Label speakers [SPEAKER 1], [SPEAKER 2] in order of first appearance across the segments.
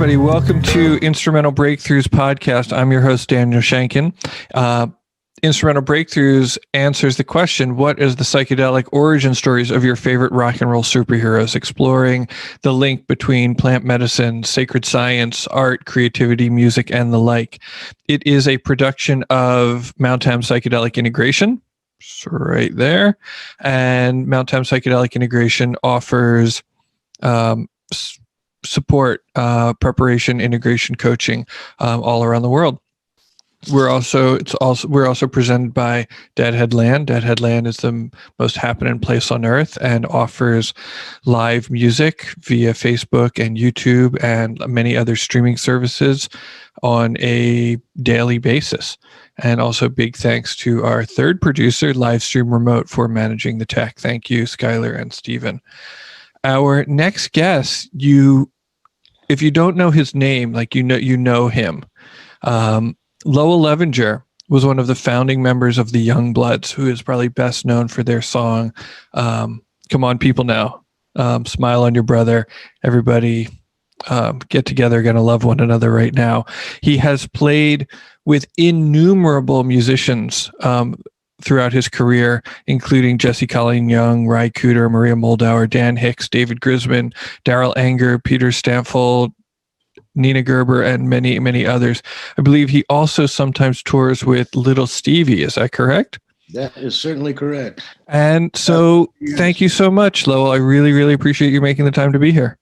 [SPEAKER 1] everybody. Welcome to Instrumental Breakthroughs podcast. I'm your host, Daniel Shankin. Instrumental Breakthroughs answers the question, what is the psychedelic origin stories of your favorite rock and roll superheroes? Exploring the link between plant medicine, sacred science, art, creativity, music, and the like. It is a production of Mount Tam Psychedelic Integration. So right there. And Mount Tam Psychedelic Integration offers support, preparation, integration, coaching all around the world. We're also presented by Deadhead Land. Deadhead Land is the most happening place on earth and offers live music via Facebook and YouTube and many other streaming services on a daily basis. And also big thanks to our third producer, Livestream Remote, for managing the tech. Thank you, Skylar and Steven. Our next guest, if you don't know his name, like you know him. Lowell Levinger was one of the founding members of the Youngbloods, who is probably best known for their song, Come On People Now, Smile on Your Brother, everybody get together, gonna love one another right now. He has played with innumerable musicians throughout his career, including Jesse Colleen Young, Ry Cooder, Maria Moldauer, Dan Hicks, David Grisman, Daryl Anger, Peter Stamfold, Nina Gerber, and many, many others. I believe he also sometimes tours with Little Stevie. Is that correct?
[SPEAKER 2] That is certainly correct.
[SPEAKER 1] And so thank you so much, Lowell. I really, really appreciate you making the time to be here.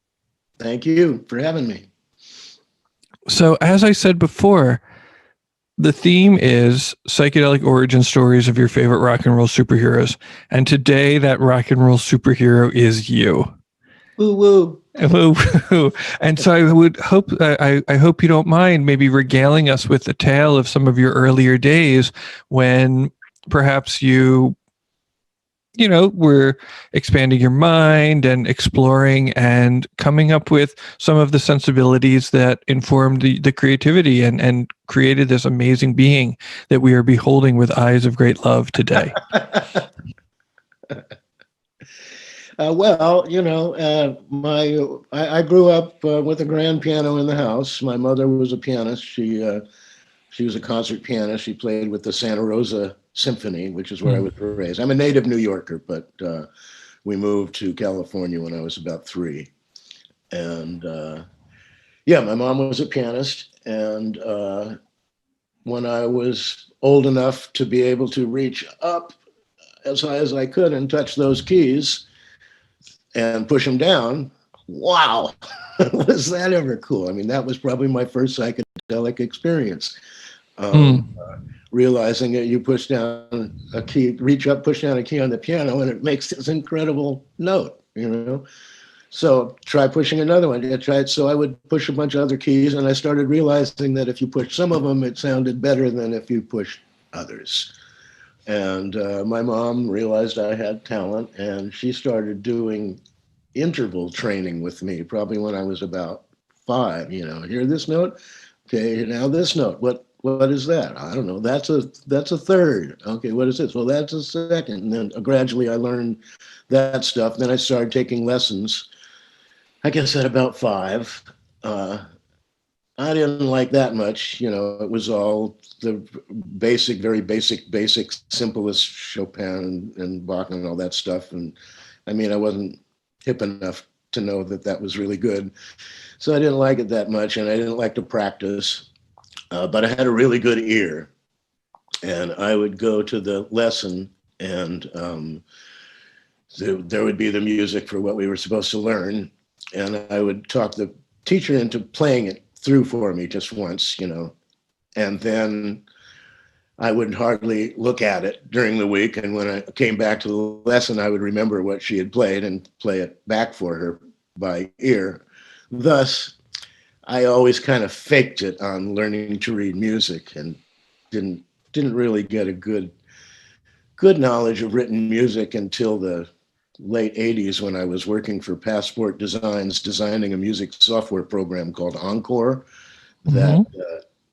[SPEAKER 2] Thank you for having me.
[SPEAKER 1] So as I said before, the theme is psychedelic origin stories of your favorite rock and roll superheroes. And today that rock and roll superhero is you.
[SPEAKER 2] Woo woo.
[SPEAKER 1] Woo woo. And so I would hope, I hope you don't mind maybe regaling us with the tale of some of your earlier days when perhaps you were expanding your mind and exploring and coming up with some of the sensibilities that informed the creativity and created this amazing being that we are beholding with eyes of great love today.
[SPEAKER 2] Well, I grew up with a grand piano in the house. My mother was a pianist. She was a concert pianist. She played with the Santa Rosa Symphony, which is where I was raised. I'm a native New Yorker, but we moved to California when I was about 3. And my mom was a pianist. And when I was old enough to be able to reach up as high as I could and touch those keys and push them down, wow, was that ever cool? I mean, that was probably my first psychedelic experience. Realizing that you push down a key, reach up, push down a key on the piano, and it makes this incredible note, So try pushing another one. So I would push a bunch of other keys, and I started realizing that if you push some of them, it sounded better than if you pushed others. And my mom realized I had talent, and she started doing interval training with me, probably when I was about 5. Hear this note? Okay, now this note. What is that? I don't know. That's a third. Okay, what is this? Well, that's a second. And then gradually I learned that stuff. Then I started taking lessons, I guess at about 5. I didn't like that much. It was all the basic, very basic, simplest Chopin and Bach and all that stuff. And I mean, I wasn't hip enough to know that was really good. So I didn't like it that much, and I didn't like to practice. But I had a really good ear, and I would go to the lesson, and there would be the music for what we were supposed to learn, and I would talk the teacher into playing it through for me just once, and then I would hardly look at it during the week, and when I came back to the lesson, I would remember what she had played and play it back for her by ear. Thus, I always kind of faked it on learning to read music and didn't really get a good knowledge of written music until the late 80s when I was working for Passport Designs, designing a music software program called Encore that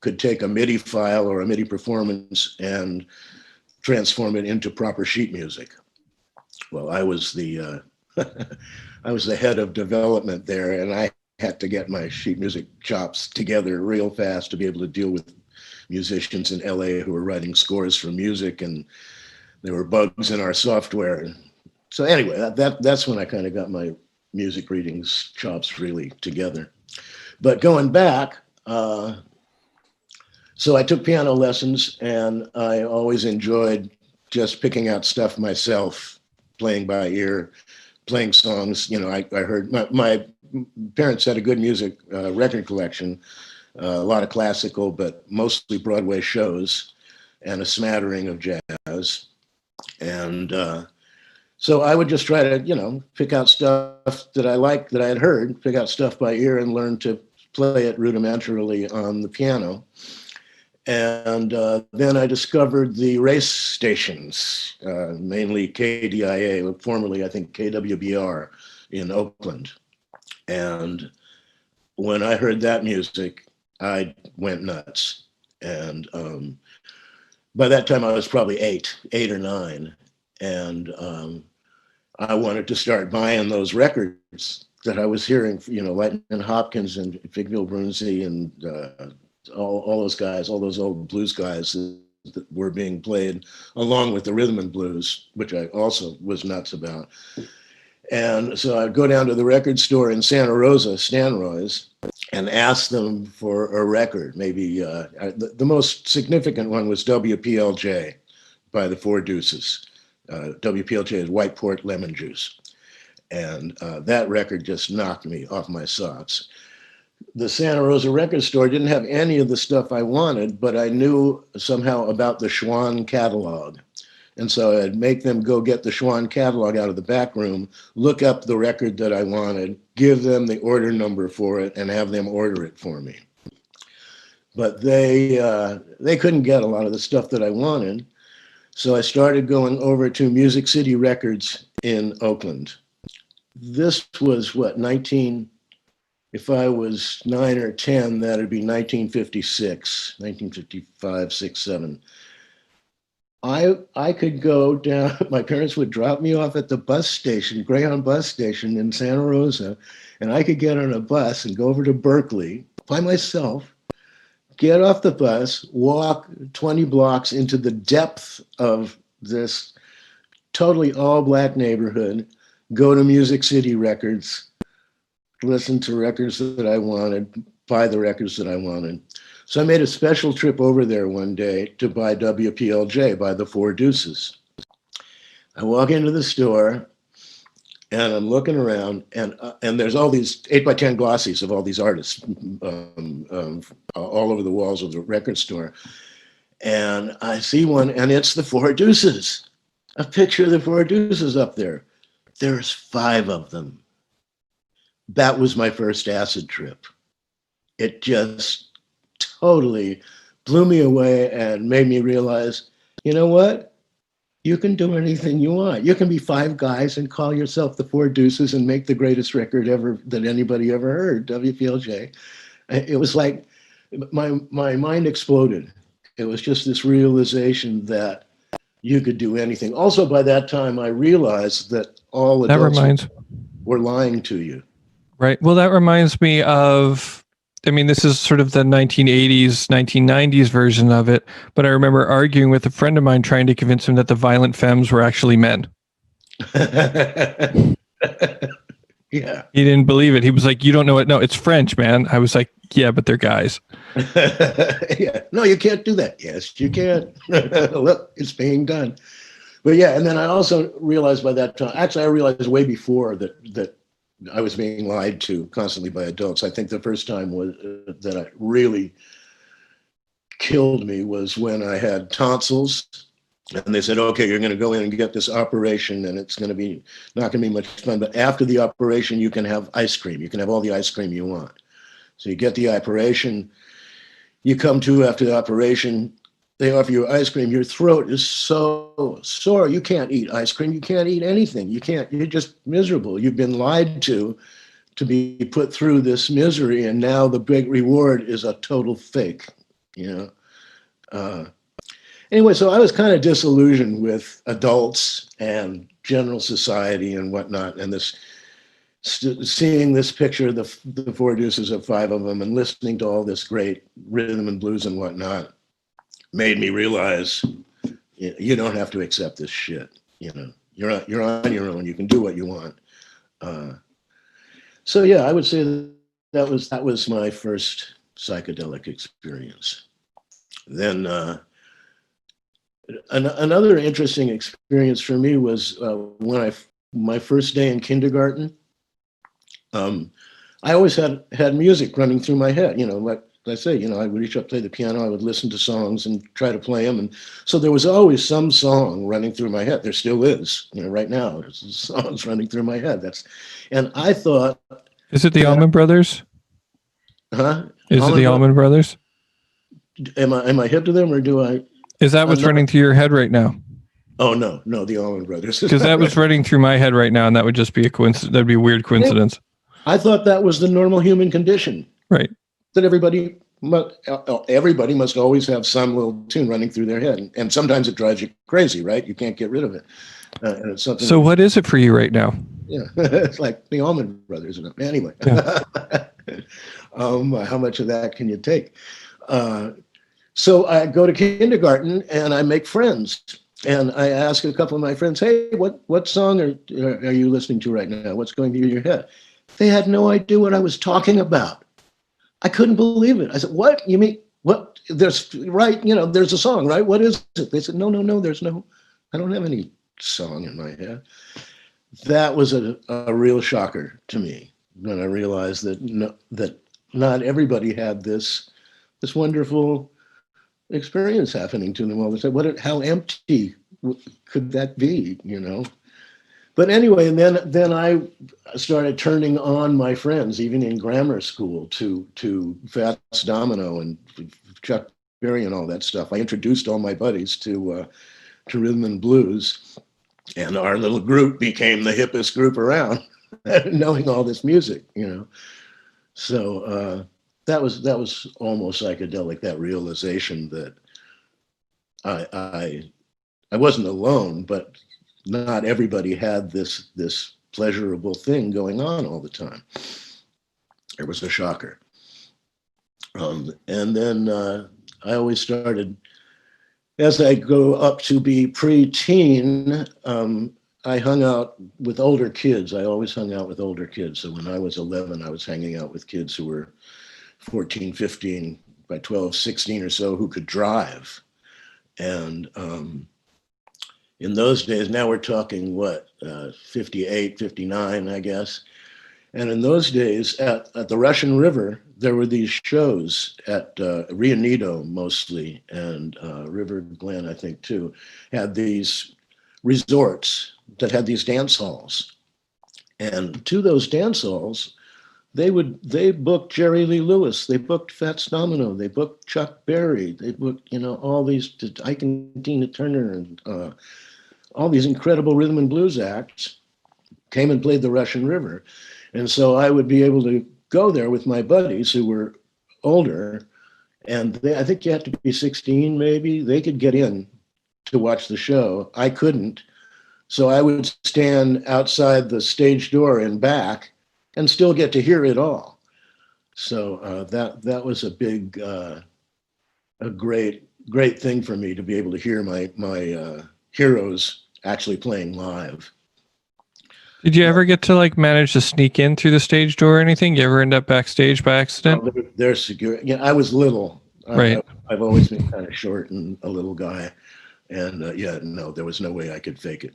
[SPEAKER 2] could take a MIDI file or a MIDI performance and transform it into proper sheet music. Well, I was the I was the head of development there, and I had to get my sheet music chops together real fast to be able to deal with musicians in LA who were writing scores for music, and there were bugs in our software. So anyway, that's when I kind of got my music readings chops really together. But going back, so I took piano lessons, and I always enjoyed just picking out stuff myself, playing by ear, playing songs. You know, I heard my parents had a good music record collection, a lot of classical, but mostly Broadway shows, and a smattering of jazz. And so I would just try to, you know, pick out stuff that I liked, that I had heard, pick out stuff by ear, and learn to play it rudimentarily on the piano. And then I discovered the race stations, mainly KDIA, formerly I think KWBR in Oakland. And when I heard that music, I went nuts. And by that time I was probably eight or nine. And I wanted to start buying those records that I was hearing, you know, Lightnin' Hopkins and Figville Brunzi and all those guys, all those old blues guys that were being played, along with the rhythm and blues, which I also was nuts about. And so I'd go down to the record store in Santa Rosa, Stanroy's, and ask them for a record. Maybe the most significant one was WPLJ by the Four Deuces. WPLJ is White Port Lemon Juice. And that record just knocked me off my socks. The Santa Rosa record store didn't have any of the stuff I wanted, but I knew somehow about the Schwann catalog. And so I'd make them go get the Schwann catalog out of the back room, look up the record that I wanted, give them the order number for it, and have them order it for me. But they couldn't get a lot of the stuff that I wanted. So I started going over to Music City Records in Oakland. This was what, if I was 9 or 10, that'd be 1956, 1955, 6, 7. I could go down, my parents would drop me off at the bus station, Greyhound bus station in Santa Rosa, and I could get on a bus and go over to Berkeley by myself, get off the bus, walk 20 blocks into the depth of this totally all Black neighborhood, go to Music City Records, listen to records that I wanted, buy the records that I wanted. So I made a special trip over there one day to buy WPLJ by the Four Deuces. I walk into the store and I'm looking around, and there's all these 8x10 glossies of all these artists all over the walls of the record store. And I see one, and it's the Four Deuces. A picture of the Four Deuces up there. There's 5 of them. That was my first acid trip. It just totally blew me away and made me realize, you know what? You can do anything you want. You can be 5 guys and call yourself the Four Deuces and make the greatest record ever that anybody ever heard, WPLJ. It was like my mind exploded. It was just this realization that you could do anything. Also, by that time, I realized that all adults were lying to you.
[SPEAKER 1] Right. Well, that reminds me of, I mean, this is sort of the 1980s, 1990s version of it, but I remember arguing with a friend of mine trying to convince him that the violent femmes were actually men.
[SPEAKER 2] Yeah.
[SPEAKER 1] He didn't believe it. He was like, you don't know it. No, it's French, man. I was like, yeah, but they're guys.
[SPEAKER 2] Yeah. No, you can't do that. Yes, you can. Look, it's being done. But yeah, and then I also realized by that time, actually I realized way before that I was being lied to constantly by adults. I think the first time was that it really killed me was when I had tonsils, and they said, okay, you're going to go in and get this operation, and it's going to be not going to be much fun, but after the operation, you can have ice cream. You can have all the ice cream you want. So you get the operation, you come to after the operation, they offer you ice cream. Your throat is so sore. You can't eat ice cream. You can't eat anything. You're just miserable. You've been lied to be put through this misery. And now the big reward is a total fake, you know? Anyway, so I was kind of disillusioned with adults and general society and whatnot. And this seeing this picture of the four deuces of five of them and listening to all this great rhythm and blues and whatnot made me realize you don't have to accept this shit. You're on your own. You can do what you want. So yeah, I would say that was my first psychedelic experience. Then another interesting experience for me was when my first day in kindergarten. I always had music running through my head. Like I say, I would reach up, play the piano. I would listen to songs and try to play them, and so there was always some song running through my head. There still is. Right now, there's songs running through my head. And I thought,
[SPEAKER 1] is it the Allman Brothers?
[SPEAKER 2] Huh?
[SPEAKER 1] Is it the Allman Brothers?
[SPEAKER 2] Am I hip to them, or do I?
[SPEAKER 1] Is that what's running through your head right now?
[SPEAKER 2] Oh no, the Allman Brothers.
[SPEAKER 1] Because that was running through my head right now, and that would just be a coincidence. That'd be a weird coincidence.
[SPEAKER 2] I thought that was the normal human condition.
[SPEAKER 1] Right.
[SPEAKER 2] That everybody must always have some little tune running through their head, and sometimes it drives you crazy, right? You can't get rid of it, and it's something.
[SPEAKER 1] So, what is it for you right now?
[SPEAKER 2] Yeah, it's like the Allman Brothers. Anyway,
[SPEAKER 1] yeah.
[SPEAKER 2] How much of that can you take? So I go to kindergarten and I make friends, and I ask a couple of my friends, "Hey, what song are you listening to right now? What's going through your head?" They had no idea what I was talking about. I couldn't believe it. I said, "What? You mean what? There's a song, right? What is it?" They said, No, there's no. I don't have any song in my head." That was a real shocker to me when I realized that not everybody had this wonderful experience happening to them all the time. How empty could that be? But anyway, and then I started turning on my friends, even in grammar school, to Fats Domino and Chuck Berry and all that stuff. I introduced all my buddies to rhythm and blues, and our little group became the hippest group around, knowing all this music. So that was almost psychedelic. That realization that I wasn't alone, but not everybody had this pleasurable thing going on all the time. It was a shocker. And then I always started, as I go up to be pre-teen, I hung out with older kids. I always hung out with older kids. So when I was 11, I was hanging out with kids who were 14, 15, by 12, 16 or so, who could drive. And in those days, now we're talking 58, 59, I guess. And in those days, at the Russian River, there were these shows at Rio Nido mostly, and River Glen, I think too, had these resorts that had these dance halls. And to those dance halls, they booked Jerry Lee Lewis, they booked Fats Domino, they booked Chuck Berry, they booked, all these, Ike and Tina Turner, and all these incredible rhythm and blues acts came and played the Russian River. And so I would be able to go there with my buddies who were older, and I think you had to be 16 maybe. They could get in to watch the show. I couldn't. So I would stand outside the stage door and back and still get to hear it all. So that was a big, a great thing for me to be able to hear my heroes actually playing live.
[SPEAKER 1] Did you ever get to manage to sneak in through the stage door or anything? You ever end up backstage by accident?
[SPEAKER 2] There's security. I was little.
[SPEAKER 1] Right.
[SPEAKER 2] I've always been kind of short and a little guy. And no, there was no way I could fake it.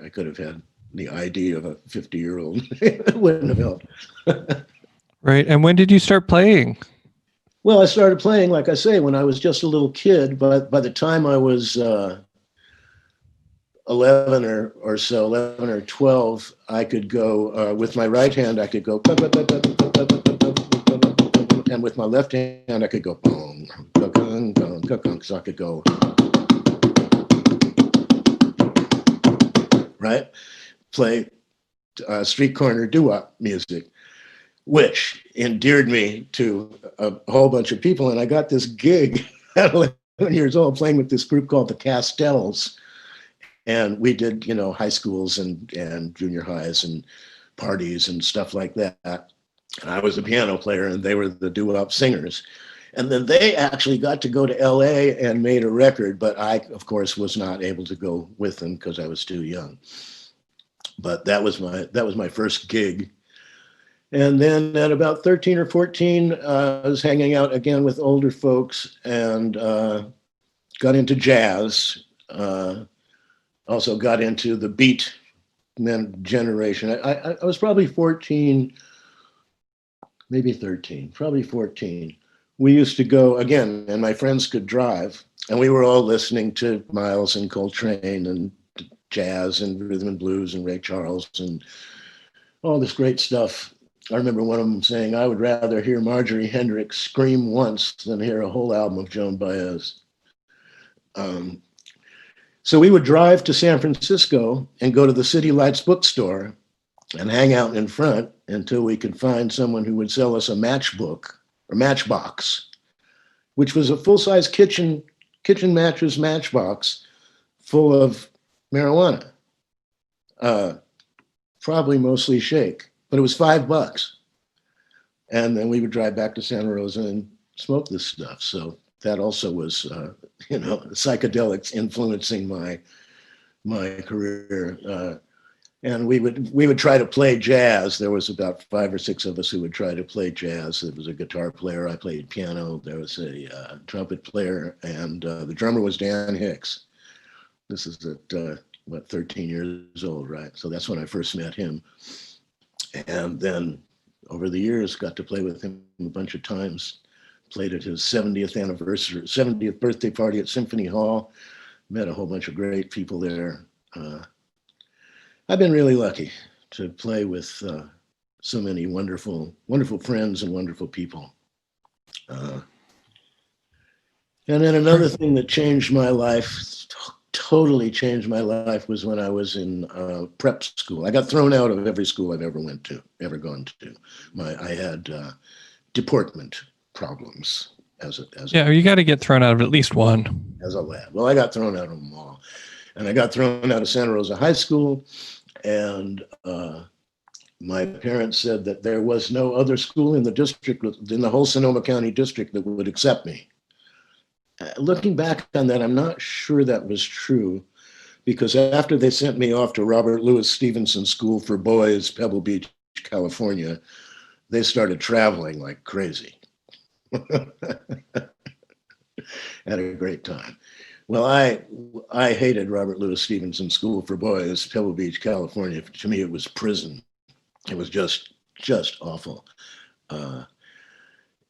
[SPEAKER 2] I could have had the ID of a 50-year-old. It wouldn't have helped.
[SPEAKER 1] Right. And when did you start playing?
[SPEAKER 2] Well, I started playing, like I say, when I was just a little kid. But by the time I was 11 or so, 11 or 12, I could go with my right hand, I could go, and with my left hand, I could go, so I could go, right? Play street corner doo-wop music, which endeared me to a whole bunch of people. And I got this gig at 11 years old playing with this group called the Castells. And we did, high schools and junior highs and parties and stuff like that. And I was a piano player and they were the doo-wop singers. And then they actually got to go to LA and made a record, but I, of course, was not able to go with them because I was too young. But that was my first gig. And then at about 13 or 14, I was hanging out again with older folks and got into jazz. Also got into the beat generation. I was probably 14, maybe 13, probably 14. We used to go again, and my friends could drive, and we were all listening to Miles and Coltrane and jazz and rhythm and blues and Ray Charles and all this great stuff. I remember one of them saying, I would rather hear Marjorie Hendricks scream once than hear a whole album of Joan Baez. So we would drive to San Francisco and go to the City Lights bookstore and hang out in front until we could find someone who would sell us a matchbook or matchbox, which was a full-size kitchen mattress matchbox full of marijuana, probably mostly shake, but it was $5. And then we would drive back to Santa Rosa and smoke this stuff. So that also was, psychedelics influencing my career. And we would try to play jazz. There was about 5 or 6 of us who would try to play jazz. There was a guitar player. I played piano. There was a trumpet player, and the drummer was Dan Hicks. This is at 13 years old, right? So that's when I first met him. And then over the years, got to play with him a bunch of times. Played at his 70th birthday party at Symphony Hall. Met a whole bunch of great people there. I've been really lucky to play with so many wonderful, wonderful friends and wonderful people. And then another thing that changed my life, totally changed my life, was when I was in prep school. I got thrown out of every school I've ever gone to. I had deportment problems
[SPEAKER 1] you got to get thrown out of at least one.
[SPEAKER 2] As a lad. Well, I got thrown out of them all. And I got thrown out of Santa Rosa High School. And my parents said that there was no other school in the district, in the whole Sonoma County district, that would accept me. Looking back on that, I'm not sure that was true, because after they sent me off to Robert Louis Stevenson School for Boys, Pebble Beach, California, they started traveling like crazy. Had a great time. Well, I hated Robert Louis Stevenson School for Boys, Pebble Beach, California. To me, it was prison. It was just awful.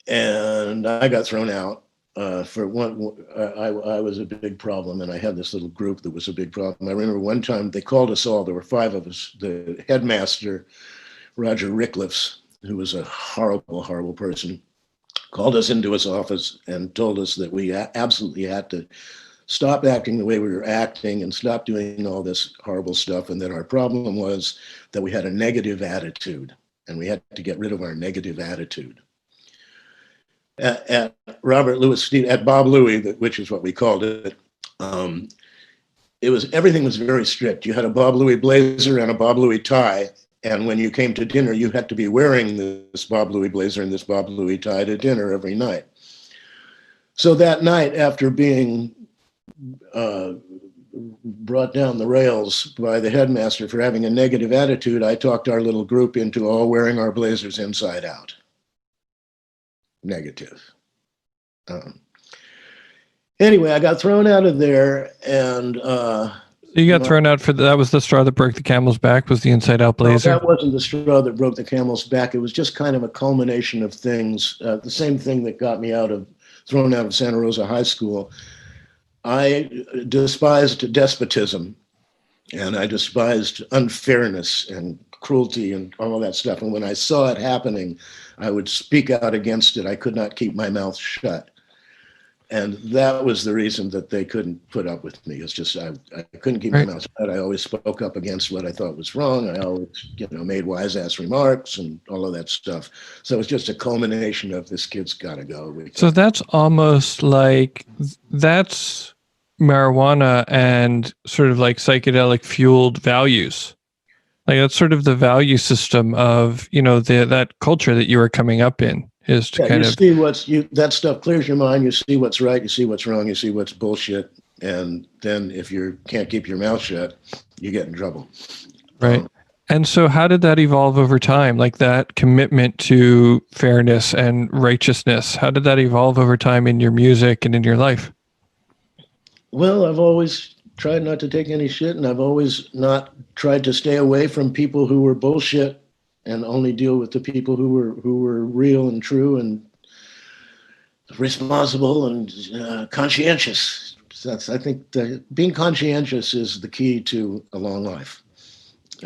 [SPEAKER 2] And I got thrown out for one. I was a big problem, and I had this little group that was a big problem. I remember one time they called us all. There were 5 of us. The headmaster, Roger Rickliffs, who was a horrible, horrible person, called us into his office and told us that we absolutely had to stop acting the way we were acting and stop doing all this horrible stuff. And that our problem was that we had a negative attitude, and we had to get rid of our negative attitude. At Robert Louis, at Bob Louis, which is what we called it, everything was very strict. You had a Bob Louis blazer and a Bob Louis tie. And when you came to dinner, you had to be wearing this Bob Louis blazer and this Bob Louis tie to dinner every night. So that night, after being brought down the rails by the headmaster for having a negative attitude, I talked our little group into all wearing our blazers inside out. Negative. Anyway, I got thrown out of there, and
[SPEAKER 1] you got thrown out for that was the straw that broke the camel's back, was the inside out blazer?
[SPEAKER 2] No, that wasn't the straw that broke the camel's back. It was just kind of a culmination of things. The same thing that got me thrown out of Santa Rosa High School. I despised despotism, and I despised unfairness and cruelty and all of that stuff. And when I saw it happening, I would speak out against it. I could not keep my mouth shut. And that was the reason that they couldn't put up with me. It's just I couldn't keep my mouth shut. I always spoke up against what I thought was wrong. I always, made wise-ass remarks and all of that stuff. So it was just a culmination of this kid's got to go.
[SPEAKER 1] So that's almost like, that's marijuana and sort of like psychedelic fueled values. Like that's sort of the value system of, that culture that you were coming up in, is to kind
[SPEAKER 2] you
[SPEAKER 1] of
[SPEAKER 2] see that stuff clears your mind. You see what's right, you see what's wrong, you see what's bullshit. And then if you can't keep your mouth shut, you get in trouble.
[SPEAKER 1] right. And so how did that evolve over time? Like that commitment to fairness and righteousness, how did that evolve over time in your music and in your life?
[SPEAKER 2] Well, I've always tried not to take any shit, and I've always not tried to stay away from people who were bullshit and only deal with the people who were real and true and responsible and conscientious. I think being conscientious is the key to a long life.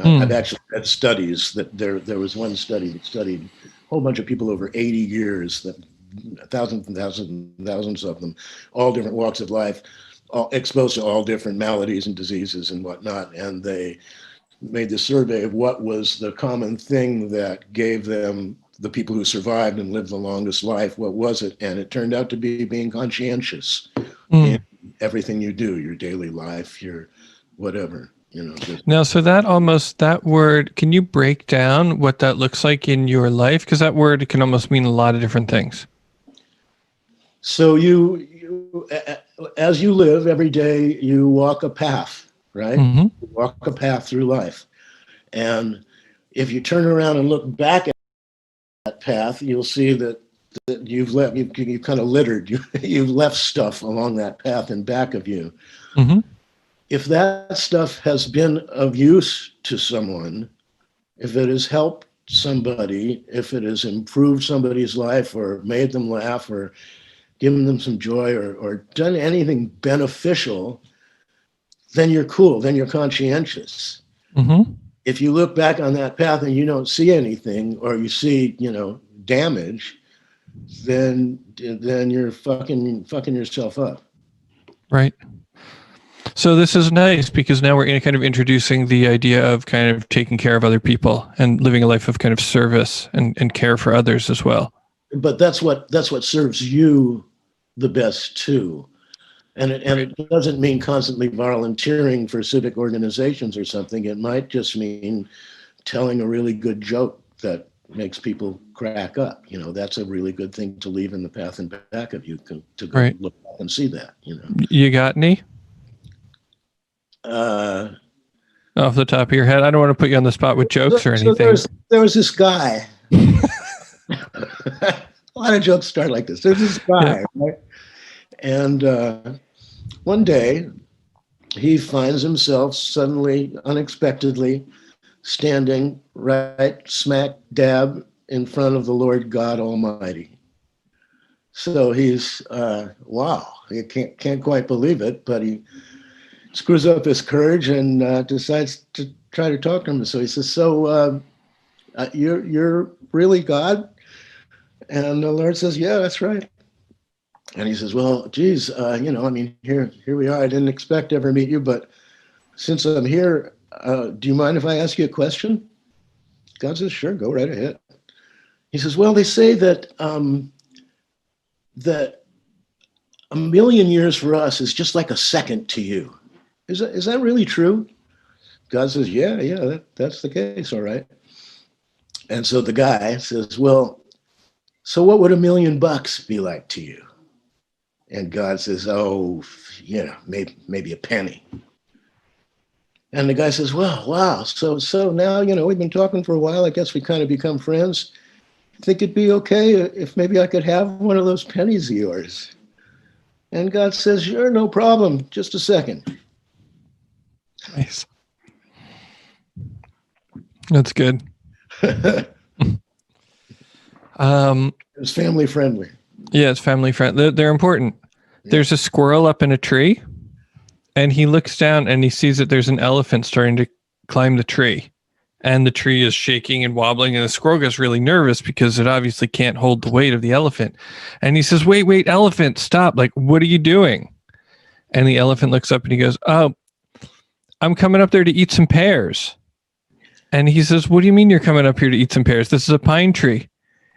[SPEAKER 2] I've actually read studies that there was one study that studied a whole bunch of people over 80 years, that thousands and thousands and thousands of them, all different walks of life, all exposed to all different maladies and diseases and whatnot. And they made the survey of what was the common thing that gave them, the people who survived and lived the longest life, what was it? And it turned out to be being conscientious in everything you do, your daily life, your whatever.
[SPEAKER 1] Now, so that word, can you break down what that looks like in your life? Because that word can almost mean a lot of different things.
[SPEAKER 2] So you as you live every day, you walk a path, right?
[SPEAKER 1] Mm-hmm.
[SPEAKER 2] You walk a path through life. And if you turn around and look back at that path, you'll see that you've kind of littered. You've left stuff along that path in back of you.
[SPEAKER 1] Mm-hmm.
[SPEAKER 2] If that stuff has been of use to someone, if it has helped somebody, if it has improved somebody's life or made them laugh or given them some joy or done anything beneficial, then you're cool, then you're conscientious.
[SPEAKER 1] Mm-hmm.
[SPEAKER 2] If you look back on that path and you don't see anything, or you see, damage, then you're fucking yourself up.
[SPEAKER 1] Right. So this is nice because now we're kind of introducing the idea of kind of taking care of other people and living a life of kind of service and care for others as well.
[SPEAKER 2] But that's what serves you the best too. And it doesn't mean constantly volunteering for civic organizations or something. It might just mean telling a really good joke that makes people crack up. That's a really good thing to leave in the path and back of you to go look back and see that.
[SPEAKER 1] You got any? Off the top of your head, I don't want to put you on the spot with jokes or anything.
[SPEAKER 2] There was this guy. A lot of jokes start like this. There's this guy, right? And one day, he finds himself suddenly, unexpectedly, standing right smack dab in front of the Lord God Almighty. So he's, wow, he can't quite believe it, but he screws up his courage and decides to try to talk to him. So he says, so you're really God? And the Lord says, yeah, that's right. And he says, well, geez, here we are. I didn't expect to ever meet you, but since I'm here, do you mind if I ask you a question? God says, sure, go right ahead. He says, well, they say that that a million years for us is just like a second to you. Is that really true? God says, yeah, that's the case, all right. And so the guy says, well, so what would $1 million be like to you? And God says, oh, maybe a penny. And the guy says, well, wow. So now, we've been talking for a while. I guess we kind of become friends. Think it'd be okay if maybe I could have one of those pennies of yours? And God says, sure, no problem. Just a second.
[SPEAKER 1] Nice. That's good.
[SPEAKER 2] It's family friendly.
[SPEAKER 1] Yeah, it's family friendly. They're important. Yeah. There's a squirrel up in a tree, and he looks down and he sees that there's an elephant starting to climb the tree. And the tree is shaking and wobbling, and the squirrel gets really nervous because it obviously can't hold the weight of the elephant. And he says, wait, elephant, stop. Like, what are you doing? And the elephant looks up and he goes, oh, I'm coming up there to eat some pears. And he says, what do you mean you're coming up here to eat some pears? This is a pine tree.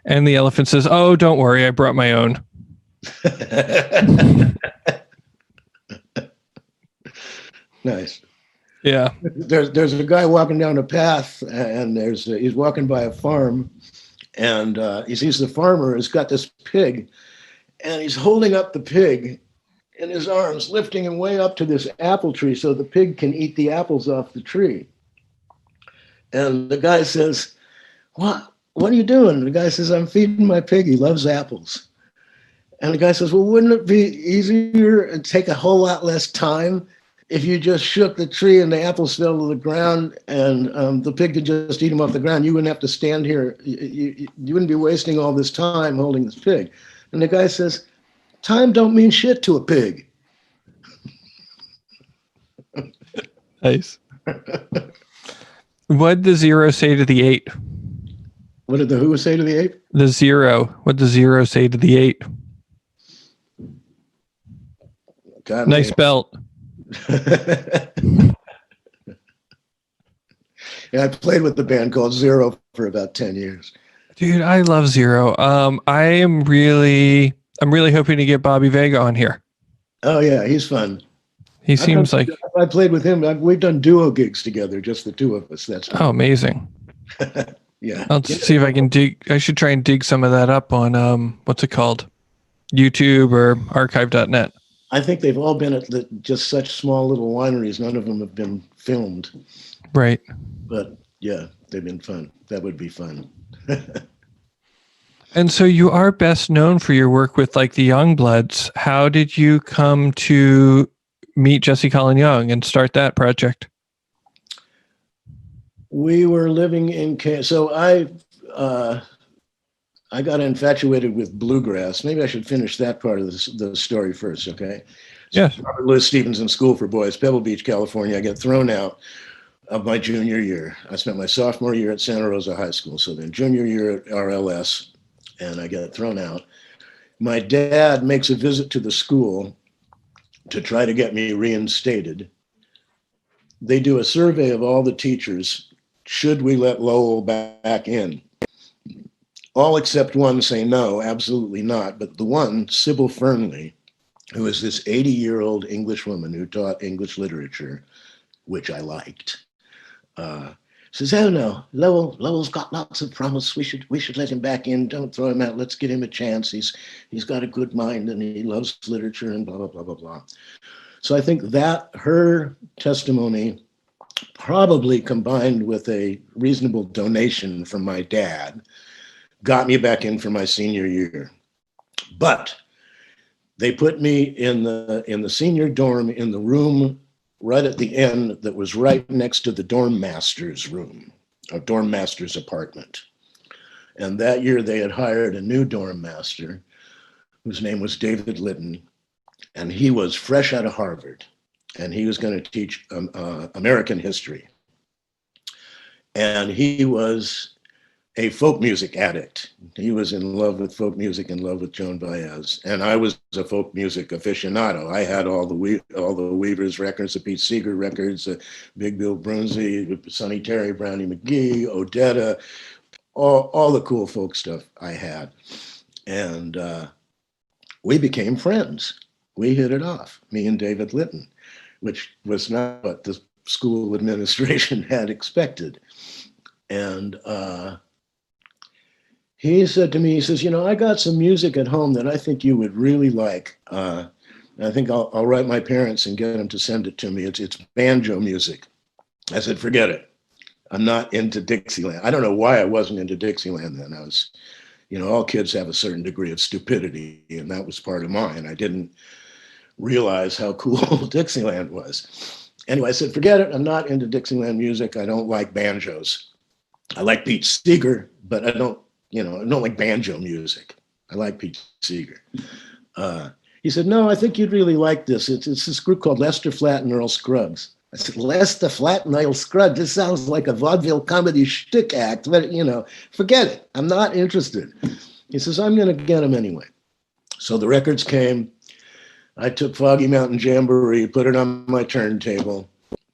[SPEAKER 1] And the elephant says, oh, don't worry, I brought my own.
[SPEAKER 2] Nice.
[SPEAKER 1] Yeah.
[SPEAKER 2] There's a guy walking down a path, and he's walking by a farm, and he sees the farmer has got this pig, and he's holding up the pig in his arms, lifting him way up to this apple tree so the pig can eat the apples off the tree. And the guy says, What are you doing? The guy says, I'm feeding my pig. He loves apples. And the guy says, well, wouldn't it be easier and take a whole lot less time if you just shook the tree and the apples fell to the ground and the pig could just eat them off the ground? You wouldn't have to stand here. You wouldn't be wasting all this time holding this pig. And the guy says, time don't mean shit to a pig.
[SPEAKER 1] Nice. What did the 0 say to the 8?
[SPEAKER 2] What did the who say to the 8?
[SPEAKER 1] The 0. What did the 0 say to the 8?
[SPEAKER 2] God,
[SPEAKER 1] nice belt.
[SPEAKER 2] Yeah, I played with the band called Zero for about 10 years.
[SPEAKER 1] Dude, I love 0. I'm really hoping to get Bobby Vega on here.
[SPEAKER 2] Oh yeah, he's fun.
[SPEAKER 1] He seems like
[SPEAKER 2] I played with him. We've done duo gigs together, just the two of us. That's
[SPEAKER 1] fun. Amazing.
[SPEAKER 2] Yeah.
[SPEAKER 1] I'll see if I can dig. I should try and dig some of that up on what's it called, YouTube or archive.net.
[SPEAKER 2] I think they've all been at just such small little wineries. None of them have been filmed.
[SPEAKER 1] Right.
[SPEAKER 2] But yeah, they've been fun. That would be fun.
[SPEAKER 1] And so you are best known for your work with like the Youngbloods. How did you come to meet Jesse Colin Young and start that project?
[SPEAKER 2] We were living in so I got infatuated with bluegrass. Maybe I should finish that part of the story first, okay?
[SPEAKER 1] Yes.
[SPEAKER 2] Robert Louis Stevenson School for Boys, Pebble Beach, California. I get thrown out of my junior year. I spent my sophomore year at Santa Rosa High School. So then junior year at RLS, and I get thrown out. My dad makes a visit to the school to try to get me reinstated. They do a survey of all the teachers. Should we let Lowell back in? All except one say no, absolutely not. But the one, Sybil Fernley, who is this 80-year-old English woman who taught English literature, which I liked, says, oh no, Lowell's got lots of promise. We should let him back in. Don't throw him out. Let's give him a chance. He's got a good mind and he loves literature and blah, blah, blah, blah, blah. So I think that her testimony, probably combined with a reasonable donation from my dad, got me back in for my senior year. But they put me in the senior dorm in the room right at the end that was right next to the dorm master's room, a dorm master's apartment. And that year they had hired a new dorm master whose name was David Litton, and he was fresh out of Harvard, and he was going to teach American history. And he was a folk music addict. He was in love with folk music, in love with Joan Baez. And I was a folk music aficionado. I had all the Weavers records, the Pete Seeger records, Big Bill Brunsey, Sonny Terry, Brownie McGee, Odetta, all the cool folk stuff I had. And we became friends. We hit it off, me and David Litton, which was not what the school administration had expected. And he said to me, he says, I got some music at home that I think you would really like. I think I'll write my parents and get them to send it to me. It's banjo music. I said, forget it. I'm not into Dixieland. I don't know why I wasn't into Dixieland then. I was, all kids have a certain degree of stupidity, and that was part of mine. I didn't realize how cool Dixieland was. Anyway, I said, forget it. I'm not into Dixieland music. I don't like banjos. I like Pete Seeger, but I don't like banjo music. I like Pete Seeger. He said, no, I think you'd really like this. It's this group called Lester Flatt and Earl Scruggs. I said, Lester Flatt and Earl Scruggs, this sounds like a vaudeville comedy shtick act, but forget it. I'm not interested. He says, I'm going to get them anyway. So the records came. I took Foggy Mountain Jamboree, put it on my turntable,